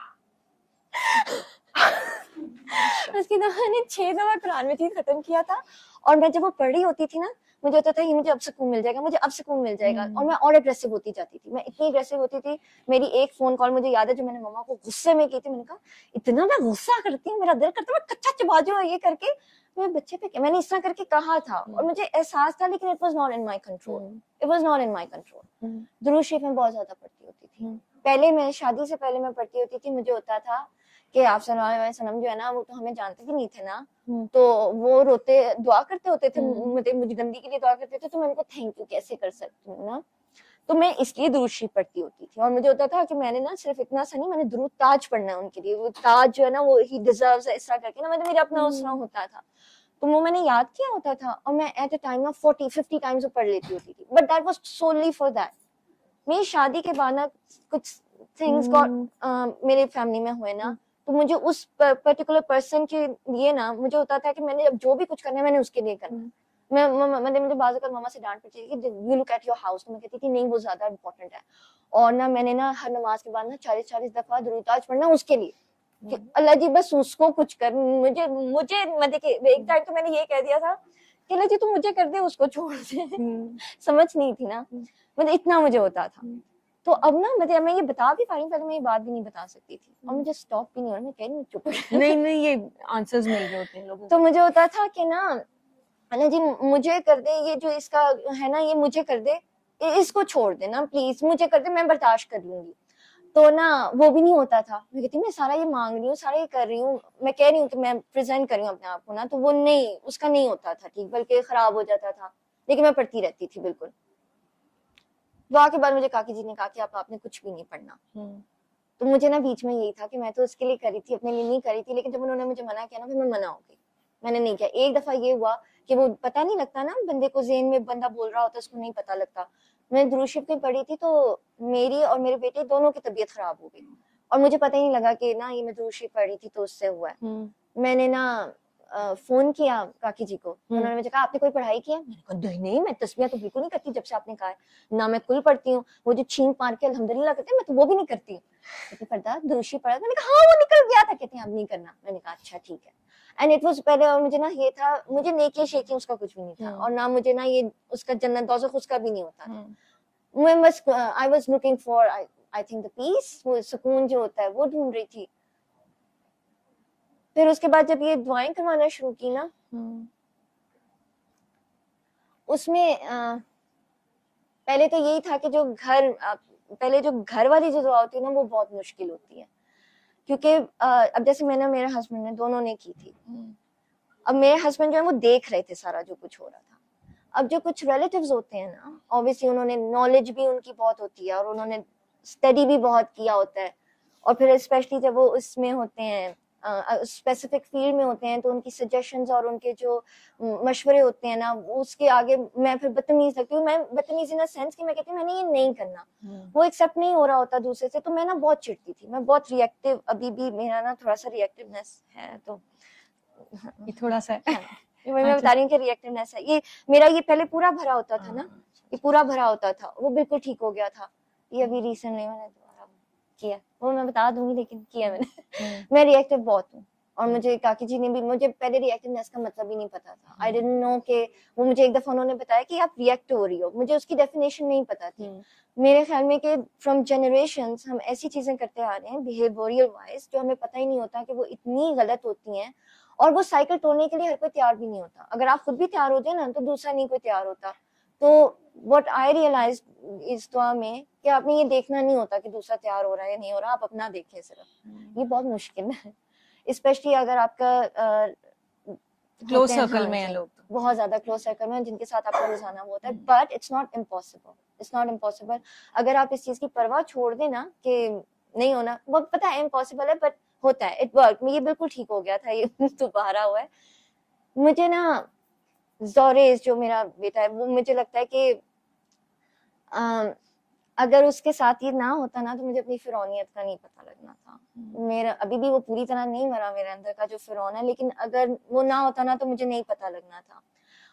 उसकी दफा मैंने 6 दफा कुरान मजीद खत्म किया था। और मैं जब वो पढ़ रही होती थी ना, मुझे होता था ये मुझे अब सुकून मिल जाएगा, मुझे अब सुकून मिल जाएगा। और मैं और अग्रेसिव होती जाती थी, मैं इतनी अग्रेसिव होती थी। मेरी एक फोन कॉल मुझे याद है जो मैंने मम्मा को गुस्से में की थी। मैंने कहा इतना मैं गुस्सा करती हूँ, मेरा दिल करता है मैं कच्चा चबा जाऊं, ये करके मैं बच्चे पे, मैंने इस तरह करके कहा था, और मुझे एहसास था, लेकिन it was not in my control, it was not in my control. दुरूद शरीफ में बहुत ज्यादा पढ़ती होती थी। पहले मैं शादी से पहले मैं पढ़ती होती थी, मुझे होता था कि आप सल्लल्लाहु अलैहि वसल्लम जो है ना, वो तो हमें जानते भी नहीं थे ना, तो वो रोते दुआ करते होते थे, मुझे गंदी के लिए दुआ करते थे, तो मैं उनको थैंक यू कैसे कर सकती हूँ ना, तो मैं इसलिए दुरूद शरीफ पढ़ती होती थी। और मुझे होता था कि मैंने ना सिर्फ इतना सा नहीं, मैंने दुरूद ताज पढ़ना है उनके लिए, वो ताज जो है ना वो ही डिजर्व्स है, इस तरह करके ना, मतलब मेरा अपना उसरा होता था, तो वो मैंने याद किया होता था, और मैं at a time of 40-50 times पढ़ लेती होती थी, but that was solely for that. मेरी शादी के बाद ना कुछ थिंग्स गॉट मेरे फैमिली में हुए ना, तो मुझे उस पर्टिकुलर पर्सन के लिए ना मुझे होता था कि मैंने अब जो भी कुछ करना है मैंने उसके लिए करना। मैं मुझे बाज़ अगर मम्मा से डांट पड़ती थी कि you look at your house, तो मैं कहती थी नहीं वो ज्यादा इंपॉर्टेंट है, और ना मैंने ना हर नमाज के बाद ना 40-40 दफा दुरूद ताज पढ़ना उसके लिए कि अल्लाह जी बस उसको कुछ कर, मुझे मुझे मैं देखिए एक टाइम तो मैंने ये कह दिया था कि अल्लाह जी तू मुझे कर दे, उसको छोड़ दे। समझ नहीं थी ना, मतलब इतना मुझे होता था। तो अब ना मतलब मैं ये बता भी पा रही हूँ, पहले मैं ये बात भी नहीं बता सकती थी, और मुझे स्टॉप भी नहीं हो रहा, मैं कह रही हूँ चुप। नहीं ये आंसर्स मिल रहे होते हैं लोगों तो मुझे होता था कि ना अल्लाह जी मुझे कर दे, ये जो इसका है ना ये मुझे कर दे, इसको छोड़ दे ना प्लीज, मुझे कर दे, मैं बर्दाश्त कर लूंगी। तो ना वो भी नहीं होता था, मैं कहती मैं सारा ये मांग रही हूँ, सारा ये कर रही हूँ, मैं कह रही हूँ कि मैं प्रेजेंट कर रही हूँ अपने आप को ना, तो वो नहीं, उसका नहीं होता था ठीक, बल्कि खराब हो जाता था, लेकिन मैं पढ़ती रहती थी बिल्कुल। दुआ के बाद मुझे काकी जी ने कहा कि आपने कुछ भी नहीं पढ़ना, तो मुझे ना बीच में यही था कि मैं तो उसके लिए करी थी, अपने लिए नहीं करी थी, लेकिन जब उन्होंने मुझे मना किया ना, फिर मैं मना हो गई, मैंने नहीं किया। एक दफा ये हुआ कि वो पता नहीं लगता ना, बंदे को ज़हन में बंदा बोल रहा होता है, उसको नहीं पता लगता। मैं दुरूद शरीफ की पढ़ी थी, तो मेरी और मेरे बेटे दोनों की तबीयत खराब हो गई, और मुझे पता ही नहीं लगा कि ना ये मैं दुरूद शरीफ पढ़ी थी तो उससे हुआ है। मैंने ना फोन किया काकी जी को, उन्होंने मुझे कहा आपने कोई पढ़ाई की है? मैंने कहा नहीं मैं तस्बीह तो बिल्कुल नहीं करती जब से आपने कहा है, ना मैं कुल पढ़ती हूँ, वो जो छींक मार के अल्हम्दुलिल्लाह कहते हैं मैं तो वो भी नहीं करती हूँ। कहते पर्दा दुरूद शरीफ पढ़ा? मैंने कहा हाँ वो निकल गया था, कहते हैं अब नहीं करना। मैंने कहा अच्छा ठीक है। एंड इट वाज पहले, और मुझे ना ये था, मुझे नेकी शेकी उसका कुछ भी नहीं था, और ना मुझे ना ये उसका जन्नत दोज़ख उसका भी नहीं होता था। मैं बस I was looking for I think the peace, वो सुकून जो होता है वो ढूंढ रही थी। फिर उसके बाद जब ये दुआएं करवाना शुरू की ना, उसमें पहले तो यही था कि जो पहले जो घर वाली जो दुआ होती है ना वो बहुत मुश्किल होती है, क्योंकि अब जैसे मैंने मेरे हस्बैंड ने दोनों ने की थी, अब मेरे हस्बैंड जो है वो देख रहे थे सारा जो कुछ हो रहा था। अब जो कुछ रिलेटिव्स होते हैं ना, ऑब्वियसली उन्होंने नॉलेज भी उनकी बहुत होती है, और उन्होंने स्टडी भी बहुत किया होता है, और फिर स्पेशली जब वो उसमें होते हैं स्पेसिफिक फील्ड में होते हैं, तो उनकी सजेशंस और उनके जो मशवरे होते हैं ना, उसके आगे मैं फिर बदतमीज लगती हूँ। मैं बदतमीज इन द सेंस कि मैं कहती हूँ मैंने ये नहीं करना, वो एक्सेप्ट नहीं हो रहा होता दूसरे से, तो मैं ना बहुत चिढ़ती थी, मैं बहुत रिएक्टिव, अभी भी मेरा ना थोड़ा सा रिएक्टिवनेस है, तो ये थोड़ा सा मैं बता रही हूँ कि रिएक्टिवनेस है ये मेरा। ये पहले पूरा भरा होता था ना, ये पूरा भरा होता था, वो बिल्कुल ठीक हो गया था, ये अभी रिसेंटली मैंने दोबारा किया, वो मैं बता दूंगी, लेकिन किया मैंने। मैं रिएक्टिव बहुत हूँ, और मुझे काकी जी ने भी, मुझे पहले रिएक्टिवनेस का मतलब ही नहीं पता था, आई डिडंट नो कि वो, मुझे एक दफा उन्होंने बताया कि आप रिएक्ट हो रही हो, मुझे उसकी डेफिनेशन नहीं पता थी। मेरे ख्याल में कि फ्रॉम जनरेशंस हम ऐसी चीजें करते आ रहे हैं बिहेवियरल वाइज, जो हमें पता ही नहीं होता कि वो इतनी गलत होती हैं, और वो साइकिल तोड़ने के लिए हर कोई तैयार भी नहीं होता। अगर आप खुद भी तैयार हो जाए ना, तो दूसरा नहीं कोई तैयार होता। तो व्हाट आई रियलाइज इस दुआ में कि आपने ये देखना नहीं होता कि दूसरा तैयार हो रहा है या नहीं हो रहा, आप अपना देखें सिर्फ। ये बहुत मुश्किल है, स्पेशली अगर आपका क्लोज सर्कल में है लोग, बहुत ज्यादा क्लोज सर्कल में जिनके साथ आपका रोजाना होता है। But it's not impossible, it's not impossible. अगर आप इस चीज की परवाह छोड़ देना कि नहीं होना, वो पता है इम्पॉसिबल है, बट होता है, इट वर्क। ये बिल्कुल ठीक हो गया था, ये दोबारा हुआ है मुझे ना। जोरेस जो मेरा बेटा है, वो मुझे लगता है कि अगर उसके साथ ये ना होता ना, तो मुझे अपनी फिरौनियत का नहीं पता लगना था। मेरा अभी भी वो पूरी तरह नहीं मरा मेरे अंदर का जो फिरौन है, लेकिन अगर वो ना होता ना तो मुझे नहीं पता लगना था।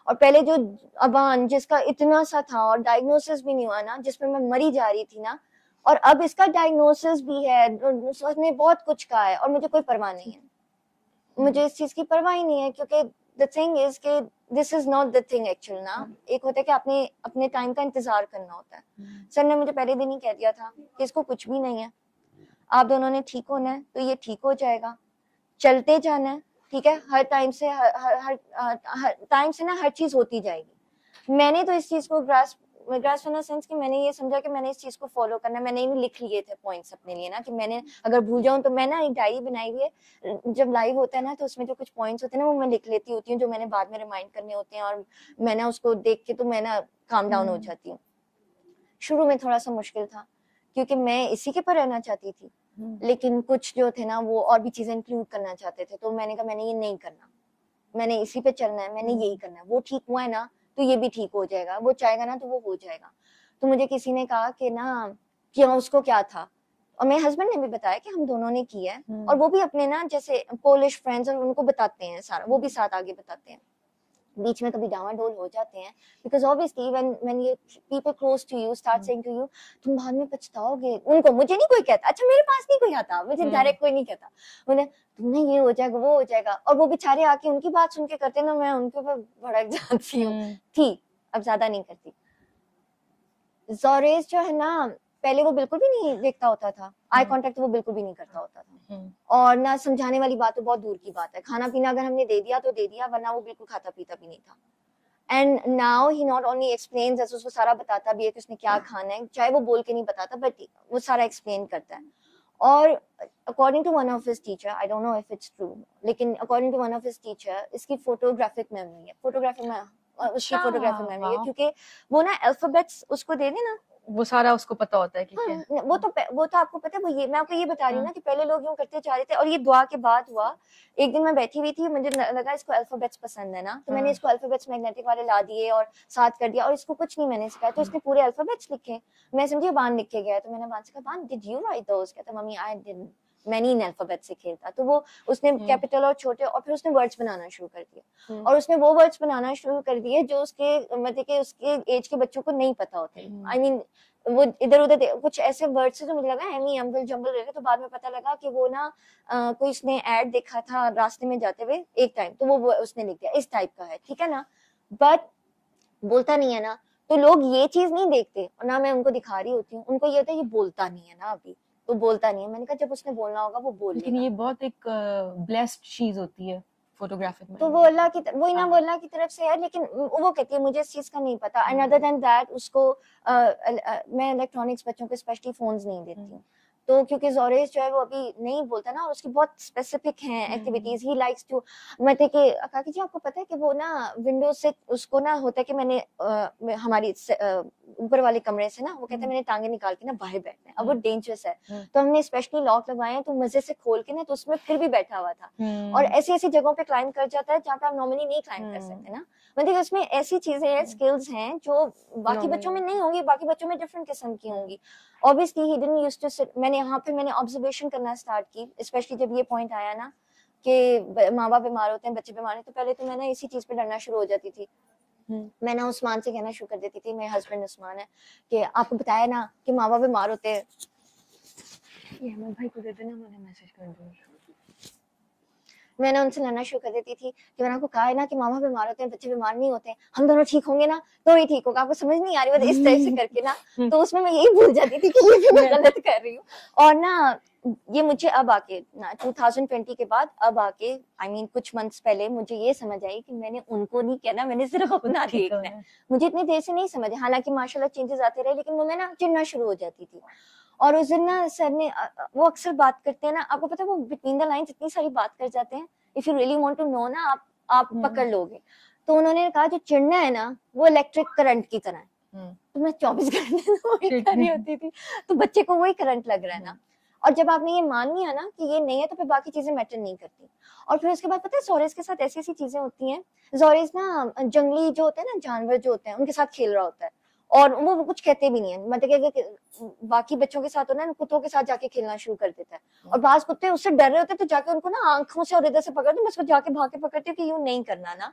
और पहले जो अबान जिसका इतना सा था और डायग्नोसिस भी नहीं हुआ ना, जिसमें मैं मरी जा रही थी ना, और अब इसका डायग्नोसिस भी है, उसने बहुत कुछ कहा है, और मुझे कोई परवाह नहीं है, मुझे इस चीज की परवाह ही नहीं है, क्योंकि द थिंग इज कि this is not the thing actual ना। एक होता है कि आपने अपने टाइम का इंतजार करना होता है। सर ने मुझे पहले दिन ही कह दिया था कि इसको कुछ भी नहीं है, आप दोनों ने ठीक होना है, तो ये ठीक हो जाएगा, चलते जाना है, ठीक है, हर टाइम से हर टाइम से ना हर चीज होती जाएगी। मैंने तो इस चीज को grasp grasp in the sense कि मैंने ये समझा कि मैंने इस चीज को फॉलो करना है। मैंने लिख लिए थे पॉइंट्स अपने लिए ना, कि मैंने अगर भूल जाऊं तो मैं ना एक डायरी बनाई हुई है, जब लाइव होता है ना तो उसमें जो कुछ पॉइंट्स होते हैं ना वो मैं लिख लेती होती हूँ, जो मैंने बाद में रिमाइंड करने होते हैं, और मैं ना उसको देख के तो मैं ना काम डाउन हो जाती हूँ। शुरू में थोड़ा सा मुश्किल था क्योंकि मैं इसी के पर रहना चाहती थी, लेकिन कुछ जो थे ना वो और भी चीजें इंक्लूड करना चाहते थे, तो मैंने कहा मैंने ये नहीं करना, मैंने इसी पे चलना है, मैंने यही करना है। वो ठीक हुआ है ना तो ये भी ठीक हो जाएगा, वो चाहेगा ना तो वो हो जाएगा। तो मुझे किसी ने कहा कि ना क्यों, उसको क्या था, और मेरे हस्बैंड ने भी बताया कि हम दोनों ने किया है, और वो भी अपने ना जैसे पोलिश फ्रेंड्स और उनको बताते हैं सारा, वो भी साथ आगे बताते हैं। बीच में कभी डावाडोल हो जाते हैं, बिकॉज ऑब्वियसली व्हेन ये people close to you start saying to you, तुम बाद में पछताओगे। उनको, मुझे नहीं कोई कहता, अच्छा मेरे पास नहीं कोई आता, मुझे डायरेक्ट कोई नहीं कहता, उन्हें तुमने ये हो जाएगा वो हो जाएगा, और वो बेचारे आके उनकी बात सुन के करते ना, मैं उनके ऊपर भड़क जाती हूँ। ठीक, अब ज्यादा नहीं करती। ज़ोरेस जो है ना, पहले वो बिल्कुल भी नहीं देखता होता था, आई कांटेक्ट वो बिल्कुल भी नहीं करता होता था, और ना समझाने वाली बात तो बहुत दूर की बात है। खाना पीना अगर हमने दे दिया तो दे दिया, वरना वो बिल्कुल खाता पीता भी नहीं था। And now he not only explains, ऐसे उसको सारा बताता भी है कि उसने क्या खाना है, चाहे वो बोल के नहीं बताता, बट वो सारा एक्सप्लेन करता है। और according to one of his teacher, I don't know if it's true, लेकिन according to one of his teacher, इसकी फोटोग्राफिक मेमोरी है, उसकी फोटोग्राफिक मेमोरी है, क्योंकि वो ना अल्फाबेट्स उसको दे देना, वो सारा उसको पता होता है कि क्या। वो तो आपको पता है, वो ये मैं आपको ये बता रही हूँ ना कि पहले लोग यूं करते जा रहे थे, और ये दुआ के बाद हुआ। एक दिन मैं बैठी हुई थी, मुझे लगा इसको अल्फाबेट्स पसंद है ना, तो मैंने इसको अल्फाबेट्स मैग्नेटिक वाले ला दिए और साथ कर दिया, और इसको कुछ नहीं मैंने सिखाया, तो इसने पूरे अल्फाबेट्स लिखे। मैं समझी बान लिख के गया, तो मैंने बान से कहा, बान डिड यू राइट दोस? कहता मम्मी आई डिडंट, मैं नहीं इन अल्फाबेट से खेलता। तो वो उसने कैपिटल और छोटे, और फिर उसने वर्ड्स बनाना शुरू कर दिए, और उसने वो वर्ड्स बनाना शुरू कर दिए जो उसके मतलब कि उसके एज के बच्चों को नहीं पता होते। आई मीन वो इधर उधर कुछ ऐसे वर्ड से जो मुझे लगा एमी अम्बल जम्बल रहे, तो बाद में पता लगा कि वो ना कोई इसने ऐड देखा था रास्ते में जाते हुए एक टाइम, तो वो उसने लिख दिया इस टाइप का है, ठीक है ना, बट बोलता नहीं है ना, तो लोग ये चीज नहीं देखते, और ना मैं उनको दिखा रही होती हूँ, उनको ये होता है ये बोलता नहीं है ना, अभी तो बोलता नहीं है। मैंने कहा जब उसने बोलना होगा वो बोल लेकिन लेगा। ये बहुत एक ब्लेस्ड चीज होती है फोटोग्राफिक में, तो वो अल्लाह की वही ना, वो अल्लाह की तरफ से है, लेकिन वो कहती है मुझे इस चीज का नहीं पता। एंड अदर देन दैट उसको मैं इलेक्ट्रॉनिक्स बच्चों को स्पेशली फोन्स नहीं देती हूँ, तो क्योंकि ज़ोरेस जो है वो अभी नहीं बोलता ना, और उसकी बहुत स्पेसिफिक हैं एक्टिविटीज, ही लाइक्स टू, मतलब कि काकी जी आपको पता है कि वो ना विंडो से उसको ना होता है कि मैंने हमारी ऊपर वाले कमरे से ना, वो कहता है मैंने टांगे निकाल के ना बाहर बैठना है, अब वो डेंजरस है, तो हमने स्पेशली लॉक लगवाए हैं, तो मजे से खोल के ना, तो उसमें फिर भी बैठा हुआ था, और ऐसी ऐसी जगहों पे क्लाइंब कर जाता है जहाँ पे आप नॉर्मली नहीं क्लाइंब कर सकते ना, मतलब उसमें ऐसी चीजें हैं, स्किल्स हैं जो बाकी बच्चों में नहीं होंगी, बाकी बच्चों में डिफरेंट किस्म की होंगी। Obviously he didn't used to sit, मैंने यहाँ पे मैंने ऑब्जर्वेशन करना स्टार्ट की, स्पेशली जब ये पॉइंट आया ना कि माँ बाप बीमार होते हैं, बच्चे बीमार हैं, तो पहले तो मैं ना इसी चीज पे डरना शुरू हो जाती थी। मैं ना उस्मान से कहना शुरू कर देती थी, मेरे हस्बैंड उस्मान है, कि आपको बताया ना कि माँ बाप बीमार होते हैं, ये मैं भाई को दे देना, मैंने मैसेज कर दिया। मैंने उनसे लड़ना शुरू कर देती थी कि मैंने आपको कहा है ना कि मामा बीमार होते हैं, बच्चे बीमार नहीं होते, हम दोनों ठीक होंगे ना तो ही ठीक होगा, आपको समझ नहीं आ रही है, इस तरह से करके ना, तो उसमें मैं यही भूल जाती थी कि ये भी मैं गलत कर रही हूँ। और ना ये मुझे अब आके ना 2020 के बाद अब आके I mean, कुछ मंथ्स पहले मुझे ये समझ आई कि मैंने उनको नहीं कहना, मैंने सिर्फ अपना देखना है। मुझे इतनी देर से नहीं समझ, हालांकि माशाल्लाह चेंजेस आते रहे, लेकिन वो मैं ना चिढ़ना शुरू हो जाती थी। और उस दिन ना सर ने वो अक्सर बात करते हैं ना, आपको पता है वो बिटवीन द लाइंस इतनी सारी बात कर जाते हैं, if you really want to know ना आप पकड़ लोगे। तो उन्होंने कहा जो चिढ़ना है ना वो इलेक्ट्रिक करंट की तरह है, तो मैं 24 घंटे वही कर रही होती थी, तो बच्चे को वही करंट लग रहा है ना, और जब आपने ये मान लिया ना कि ये नहीं है, तो फिर बाकी चीजें मैटर नहीं करती। और फिर उसके बाद पता है ज़ोरेस के साथ ऐसी ऐसी चीजें होती हैं, ज़ोरेस ना जंगली जो होते हैं ना, जानवर जो होते हैं उनके साथ खेल रहा होता है, और वो कुछ कहते भी नहीं है, मतलब कि बाकी बच्चों के साथ होना, कुत्तों के साथ जाके खेलना शुरू कर देता है, और बाज कुत्ते उससे डर रहे होते हैं, तो जाके उनको ना आंखों से और इधर से पकड़ते, मैं उसको जाके भाग के पकड़ती हूँ कि यूं नहीं करना ना,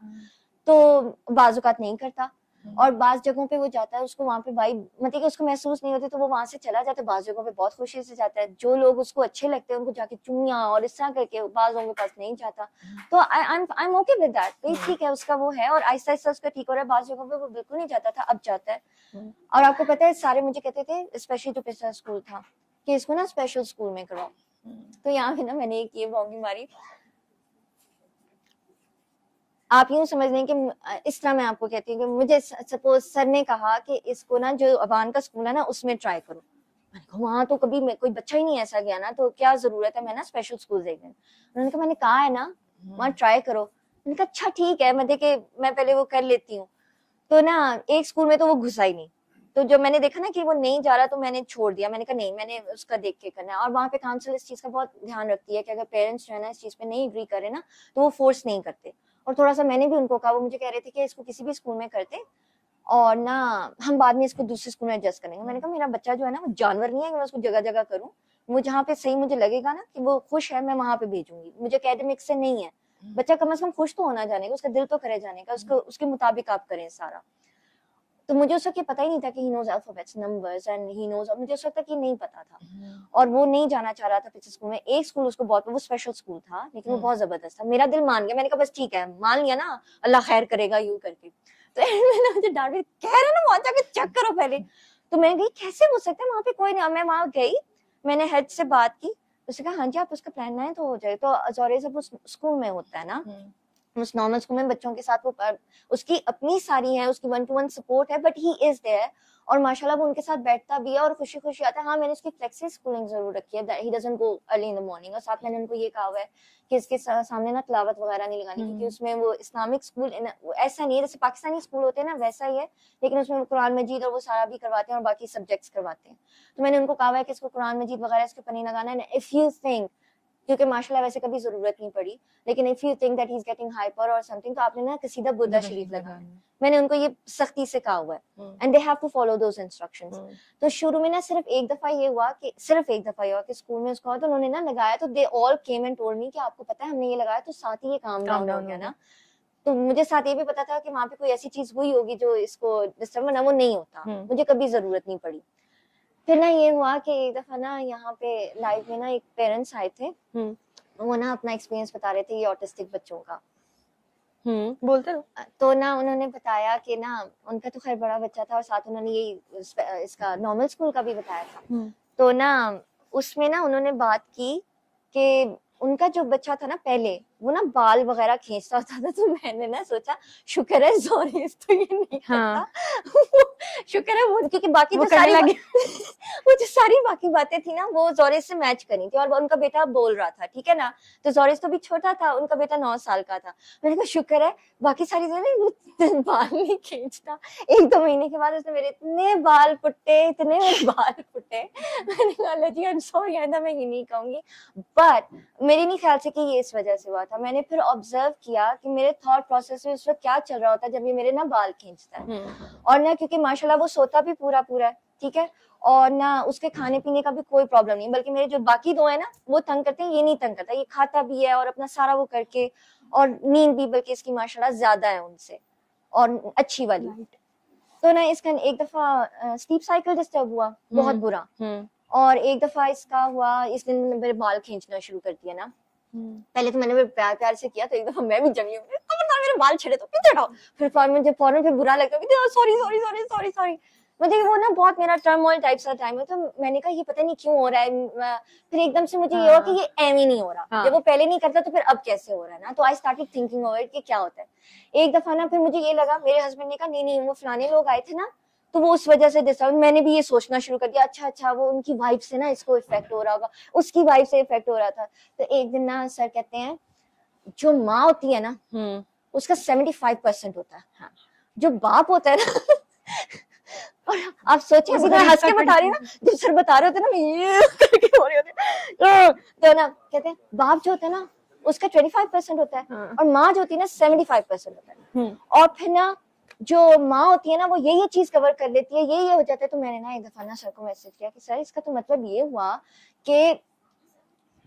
तो बाजुकात नहीं करता। और बाज जगहों पे वो जाता है, उसको वहां पे वाइब मतलब कि उसको महसूस नहीं होती, तो वो वहां से चला जाता है, बाज जगहों पे बहुत खुशी से जाता है, जो लोग उसको अच्छे लगते हैं उनको जाके चुम्मियां और इस तरह करके, बाजों के पास नहीं जाता। तो I am okay with that, तो ठीक है उसका वो है, और आहिस्ता आहिस्ता उसका ठीक हो रहा है। बाज जगहों पे वो बिल्कुल नहीं जाता था, अब जाता है। और आपको पता है सारे मुझे कहते थे, स्पेशली जो पिछला स्कूल था, कि इसको ना स्पेशल स्कूल में कराओ, तो यहाँ पे ना मैंने एक ये बॉन्गी मारी, आप यूं समझ लें कि इस तरह मैं आपको कहती हूँ कि मुझे सपोज सर ने कहा कि इसको ना जो अवान का स्कूल है ना उसमें ट्राई करो, मैंने कहा वहां तो कभी कोई बच्चा ही नहीं ऐसा गया ना, तो क्या जरूरत है मैं ना स्पेशल स्कूल देख रही हूँ। उन्होंने कहा मैंने कहा है ना वहाँ ट्राई करो। मैंने कहा अच्छा ठीक है, मैं पहले वो कर लेती हूँ। तो ना एक स्कूल में तो वो घुसा ही नहीं, तो जब मैंने देखा ना कि वो नहीं जा रहा तो मैंने छोड़ दिया। मैंने कहा नहीं, मैंने उसका देख के करना है। और वहाँ पे काउंसिल इस चीज का बहुत ध्यान रखती है कि अगर पेरेंट्स जो है ना इस चीज पे नहीं एग्री करे ना तो वो फोर्स नहीं करते। और थोड़ा सा मैंने भी उनको कहा, वो मुझे कह रहे थे कि इसको किसी भी स्कूल में करते और ना हम बाद में इसको दूसरे स्कूल में एडजस्ट करेंगे। मैंने कहा मेरा बच्चा जो है ना वो जानवर नहीं है कि मैं उसको जगह जगह करूँ। वो जहाँ पे सही मुझे लगेगा ना कि वो खुश है मैं वहां पे भेजूंगी। मुझे एकेडमिक से नहीं है, बच्चा कम से कम खुश तो होना जाने का, उसका दिल तो करे जाने का, उसको उसके मुताबिक आप करें सारा। तो मुझे उस वक्त पता ही नहीं था कि he knows alphabets numbers and he knows, मुझे उस वक्त कि नहीं पता था। और वो नहीं जाना चाह रहा था पिछले स्कूल में। एक स्कूल उसको बहुत, वो स्पेशल स्कूल था लेकिन वो बहुत जबरदस्त था। मेरा दिल मान गया, मैंने कहा बस ठीक है, मान लिया ना, अल्लाह खैर करेगा यूं करके। तो मैंने मुझे डांट दी, कह रहे ना वहां जाके चेक करो पहले। तो मैं गई, कैसे हो सकता है वहां पे कोई नहीं। मैं वहां गई, मैंने हेड से बात की, उसने कहा हाँ जी आप उसका प्लान बनाए तो हो जाए। तो अजौरे जब उस स्कूल में होता है ना, उस नॉर्मल स्कूल में बच्चों के साथ वो उसकी अपनी सारी है, उसकी 1-to-1 सपोर्ट है, बट ही इज देयर और माशाल्लाह वो उनके साथ बैठता भी है और खुशी खुशी आता है। हाँ मैंने उसकी फ्लेक्सी स्कूलिंग जरूर रखी है, he doesn't go early in the morning. और साथ मैंने उनको ये कहा हुआ है कि इसके सामने ना तिलावत वगैरह नहीं लगानी, क्योंकि उसमें वो इस्लामिक स्कूल ऐसा नहीं है जैसे पाकिस्तानी स्कूल होते हैं ना वैसा ही है, लेकिन उसमें कुरान मजीद और वो सारा भी करवाते हैं और बाकी सब्जेक्ट्स करवाते हैं। तो मैंने उनको कहा है कि इसको कुरान मजीद वगैरह इसके ऊपर नहीं लगाना है। इफ यू थिंक, क्योंकि माशाल्लाह वैसे कभी जरूरत नहीं पड़ी, लेकिन if you think that he is getting hyper और समथिंग तो आपने ना कसीदा बुर्दा शरीफ लगाना है। मैंने उनको ये सख्ती से कहा हुआ है and they have to follow those instructions. तो शुरू में ना सिर्फ एक दफा ये हुआ कि स्कूल में उसको तो उन्होंने ना लगाया, तो they all came and told me कि आपको पता है हमने ये लगाया, तो साथ ही ये काम डाउन हो गया ना। तो मुझे साथ ये भी पता था कि वहां पे कोई ऐसी चीज हुई होगी जो इसको डिस्टर्ब ना, वो नहीं होता, मुझे कभी जरूरत नहीं पड़ी। फिर ना ये हुआ कि एक दफा ना यहाँ पे लाइव में ना एक पेरेंट्स आए थे, वो ना अपना एक्सपीरियंस बता रहे थे ये ऑटिस्टिक बच्चों का। बोलते रहो। तो ना उन्होंने बताया कि ना उनका तो खैर बड़ा बच्चा था और साथ उन्होंने ये इसका नॉर्मल स्कूल का भी बताया था। तो ना उसमें ना उन्होंने बात की कि उनका जो बच्चा था ना पहले वो ना बाल वगैरह खींचता होता था। तो मैंने ना सोचा शुक्र है जोरिस तो ये नहीं करता। शुक्र है वो, क्योंकि बाकी वो तो सारी लगी। वो जो सारी बाकी बातें थी ना वो जोरिस से मैच करी थी और उनका बेटा बोल रहा था, ठीक है ना। तो जोरिस तो भी छोटा था, उनका बेटा 9 साल का था। मैंने कहा शुक्र है बाकी सारी जो बाल नहीं खींचता। 1-2 महीने के बाद उसने मेरे इतने बाल पुट्टे, इतने बाल पुट्टे। मैंने कहा अल्लाह जी आई एम सॉरी, आइंदा मैं ये नहीं कहूंगी। बट मेरे नहीं ख्याल से कि ये इस वजह से हुआ था। मैंने फिर ऑब्जर्व किया कि मेरे थॉट प्रोसेस में उस वक्त क्या चल रहा होता है जब ये मेरे ना बाल खींचता है। और ना क्योंकि माशाल्लाह वो सोता भी पूरा पूरा है, ठीक है, और ना उसके खाने पीने का भी कोई प्रॉब्लम नहीं, बल्कि मेरे जो बाकी 2 है ना वो तंग करते हैं, ये नहीं तंग करता, ये खाता भी है और अपना सारा वो करके, और नींद भी बल्कि इसकी माशाल्लाह ज्यादा है उनसे और अच्छी वाली। तो ना इसका एक दफा स्लीप साइकिल डिस्टर्ब हुआ बहुत बुरा, और एक दफा इसका हुआ इसने मेरे बाल खींचना शुरू कर दिया ना। पहले तो मैंने प्यार प्यार से किया, तो एक दफा मैं भी जमी हूँ, मेरे बाल छेड़े तो पीछे हटाओ। फिर मुझे फौरन फिर बुरा लगता है, sorry sorry sorry sorry sorry. मुझे वो ना बहुत मेरा टर्मोइल टाइप सा टाइम है, तो मैंने कहा ये पता नहीं क्यों हो रहा है। फिर एकदम से मुझे ये हुआ कि ये एम ही नहीं हो रहा। जब वो पहले नहीं करता तो फिर अब कैसे हो रहा है ना। तो आई स्टार्टेड थिंकिंग ओवर कि क्या होता है। एक दफा ना फिर मुझे ये लगा, मेरे हस्बैंड ने कहा नहीं नहीं वो फलाने लोग आए थे ना तो वो उस वजह से डिस्टर्ब। मैंने भी ये सोचना शुरू कर दिया, अच्छा वो उनकी वाइफ से ना इसको इफेक्ट हो रहा होगा, उसकी वाइफ से इफेक्ट हो रहा था। तो एक दिन ना सर कहते हैं जो माँ होती है ना उसका 75% होता है, हाँ। जो बाप होता है ना और आप सोचिए, अभी मैं हंस के बता रही हूँ ना, जब सर बता रहे होते ना मैं ये करके हो रही होती। तो ना कहते हैं बाप जो होता है ना उसका 25% होता है और माँ जो होती है ना 75% होता है। और फिर ना जो माँ होती है ना वो ये चीज कवर कर लेती है, ये हो जाता है। तो मैंने ना एक दफा ना सर को मैसेज किया कि सर इसका तो मतलब ये हुआ कि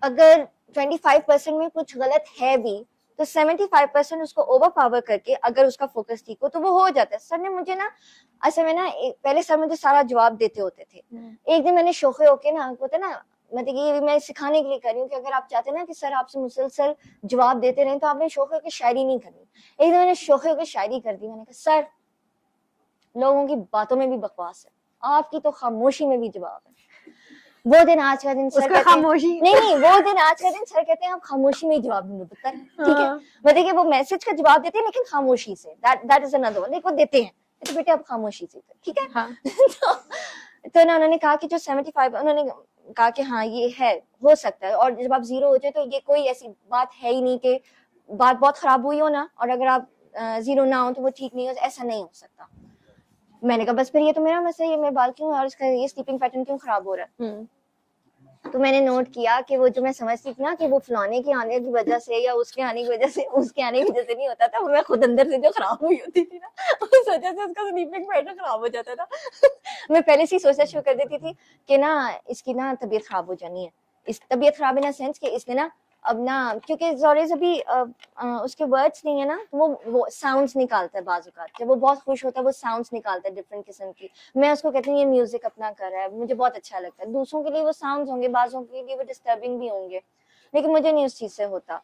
अगर 25% में कुछ गलत है भी तो 75% उसको ओवर पावर करके अगर उसका फोकस ठीक हो तो वो हो जाता है। सर ने मुझे ना ऐसे में ना पहले सर मुझे सारा जवाब देते होते थे। एक दिन मैंने शोखे होके ना होता ना, मतलब ये मैं सिखाने के लिए कर रही हूँ कि अगर आप चाहते हैं ना कि सर आपसे मुसलसल जवाब देते रहे तो आपने शोखे होकर शायरी नहीं करनी। एक दिन मैंने शोखे होकर शायरी कर दी। मैंने कहा सर लोगों की बातों में भी बकवास है, आपकी तो खामोशी में भी जवाब है। वो दिन आज का दिन सर उसका कहते हैं खामोशी नहीं, वो दिन आज का दिन सर कहते हैं आप खामोशी में ही जवाब दूंगे पुत्र, ठीक है। हाँ। मतलब कि वो मैसेज का जवाब देते हैं लेकिन खामोशी से, दैट इज अनदर वन, वो देते हैं तो बेटे आप खामोशी से, ठीक है। हाँ। तो ना उन्होंने कहा कि जो 75, उन्होंने कहा कि हाँ ये है, हो सकता है, और जब आप 0 हो जाए तो ये कोई ऐसी बात है ही नहीं कि बात बहुत खराब हुई हो ना, और अगर आप 0 ना हो तो वो ठीक नहीं हो, ऐसा नहीं हो सकता। मैंने कहा बस फिर ये तो मेरा मसला है, मैं बाल क्यों और इसका ये स्लीपिंग पैटर्न क्यों खराब हो रहा है। तो मैंने नोट किया कि वो जो मैं समझती थी ना कि वो फलाने के आने की वजह से या उसके आने की वजह से, उसके आने की वजह से नहीं होता था, वो मैं खुद अंदर से जो खराब हुई होती थी ना, उस वजह से उसका स्लीपिंग पैटर्न खराब हो जाता था। मैं पहले से ही सोचना शुरू कर देती थी कि ना इसकी ना तबीयत खराब हो जानी है, इस तबीयत खराब इन सेंस कि इसने ना अब ना, क्योंकि जोरेज अभी उसके वर्ड्स नहीं है ना, तो वो साउंड्स निकालता है बाजू का, जब वो बहुत खुश होता है वो साउंड्स निकालता है डिफरेंट किस्म की। मैं उसको कहती हूँ ये म्यूजिक अपना कर रहा है, मुझे बहुत अच्छा लगता है। दूसरों के लिए वो साउंड्स होंगे, बाजों के लिए वो डिस्टर्बिंग भी होंगे, लेकिन मुझे नहीं उस चीज से होता।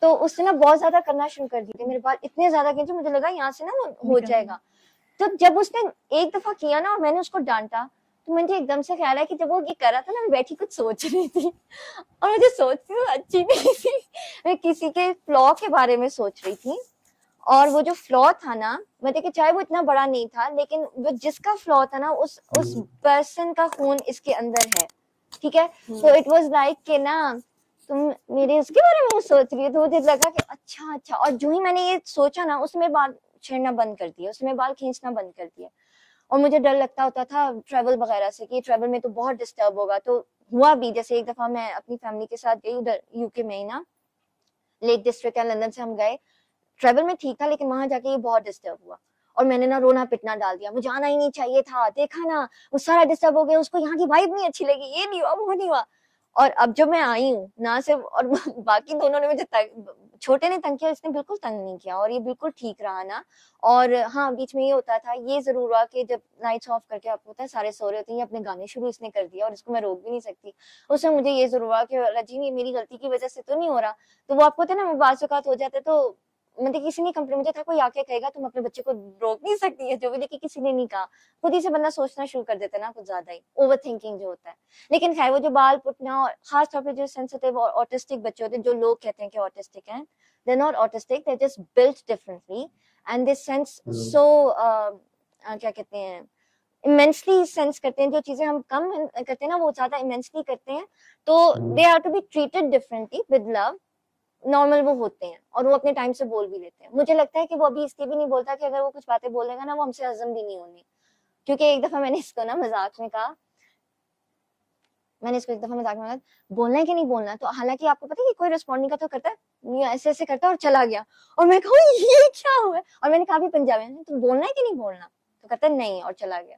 तो उसने ना बहुत ज्यादा करना शुरू कर दिए थे मेरे बाल, इतने ज्यादा कि मुझे लगा यहाँ से ना हो जाएगा। तो जब उसने एक दफा किया ना और मैंने उसको डांटा, तो मुझे एकदम से ख्याल है कि जब वो ये कर रहा था ना, मैं बैठी कुछ सोच रही थी, और मुझे सोचती तो अच्छी नहीं थी, मैं किसी के फ्लॉ के बारे में सोच रही थी। और वो जो फ्लॉ था ना, मतलब कि चाहे वो इतना बड़ा नहीं था, लेकिन वो जिसका फ्लॉ था ना, उस पर्सन का खून इसके अंदर है, ठीक है। तो इट वाज लाइक कि ना तुम मेरे उसके बारे में सोच रही हो, तो मुझे लगा कि अच्छा। और जो ही मैंने ये सोचा ना, उसमें बाल छेड़ना बंद कर दिया, उसमें बाल खींचना बंद कर दिया। और मुझे डर लगता होता था ट्रेवल वगैरह से कि ट्रेवल में तो बहुत डिस्टर्ब होगा। तो हुआ भी, जैसे एक दफा मैं अपनी फैमिली के साथ गई उधर यूके में ही ना, लेक डिस्ट्रिक्ट या लंदन से हम गए, ट्रेवल में ठीक था, लेकिन वहां जाके ये बहुत डिस्टर्ब हुआ और मैंने ना रोना पिटना डाल दिया, मुझे आना ही नहीं चाहिए था, देखा ना वो सारा डिस्टर्ब हो गया, उसको यहाँ की वाइब नहीं अच्छी लगी, ये नहीं हुआ वो नहीं हुआ। और अब जब मैं आई हूँ ना सिर्फ, और बाकी दोनों ने मुझे छोटे ने तंग किया, इसने बिल्कुल तंग नहीं किया, और ये बिल्कुल ठीक रहा ना। और हाँ, बीच में ये होता था, ये जरूर हुआ कि जब लाइट्स ऑफ करके, आपको पता है सारे सो रहे होते हैं, ये अपने गाने शुरू इसने कर दिया और इसको मैं रोक भी नहीं सकती। उसमें मुझे ये जरूर हुआ कि रजी ये मेरी गलती की वजह से तो नहीं हो रहा। तो वो आपको पता है ना, बाज़-औक़ात हो जाते तो मतलब किसी ने कंप्लेन, मुझे था कोई आके कहेगा तुम अपने बच्चे को रोक नहीं सकती है जो भी, लेकिन किसी ने नहीं कहा, खुद ही से बंदा सोचना शुरू कर देता है ना, कुछ ज्यादा ही ओवर थिंकिंग जो होता है। लेकिन खैर वो जो बाल पुटना, और खास तौर पे जो सेंसिटिव और ऑटिस्टिक बच्चे होते हैं, जो लोग कहते हैं कि ऑटिस्टिक हैं, they are not autistic, they just built differently and they sense so क्या कहते हैं, इमेंसली सेंस करते हैं, जो चीजें हम कम करते हैं ना वो ज्यादा इमेंसली करते हैं। तो they are to be treated differently with love, normal वो होते हैं, और वो अपने टाइम से बोल भी लेते हैं। मुझे लगता है कि वो अभी इसलिए भी नहीं बोलता कि अगर वो कुछ बातें बोलेगा ना, वो हमसे हजम भी नहीं होनी। क्योंकि एक दफा मैंने इसको ना मजाक में कहा, बोलना है कि नहीं बोलना, तो हालांकि आपको पता है कि कोई रिस्पॉन्ड नहीं करता, तो करता है ऐसे ऐसे करता है और चला गया। और मैं कहूँ ये क्या हुआ, और मैंने कहा भी पंजाबी में, तो बोलना है कि नहीं बोलना, तो कहता नहीं, और चला गया।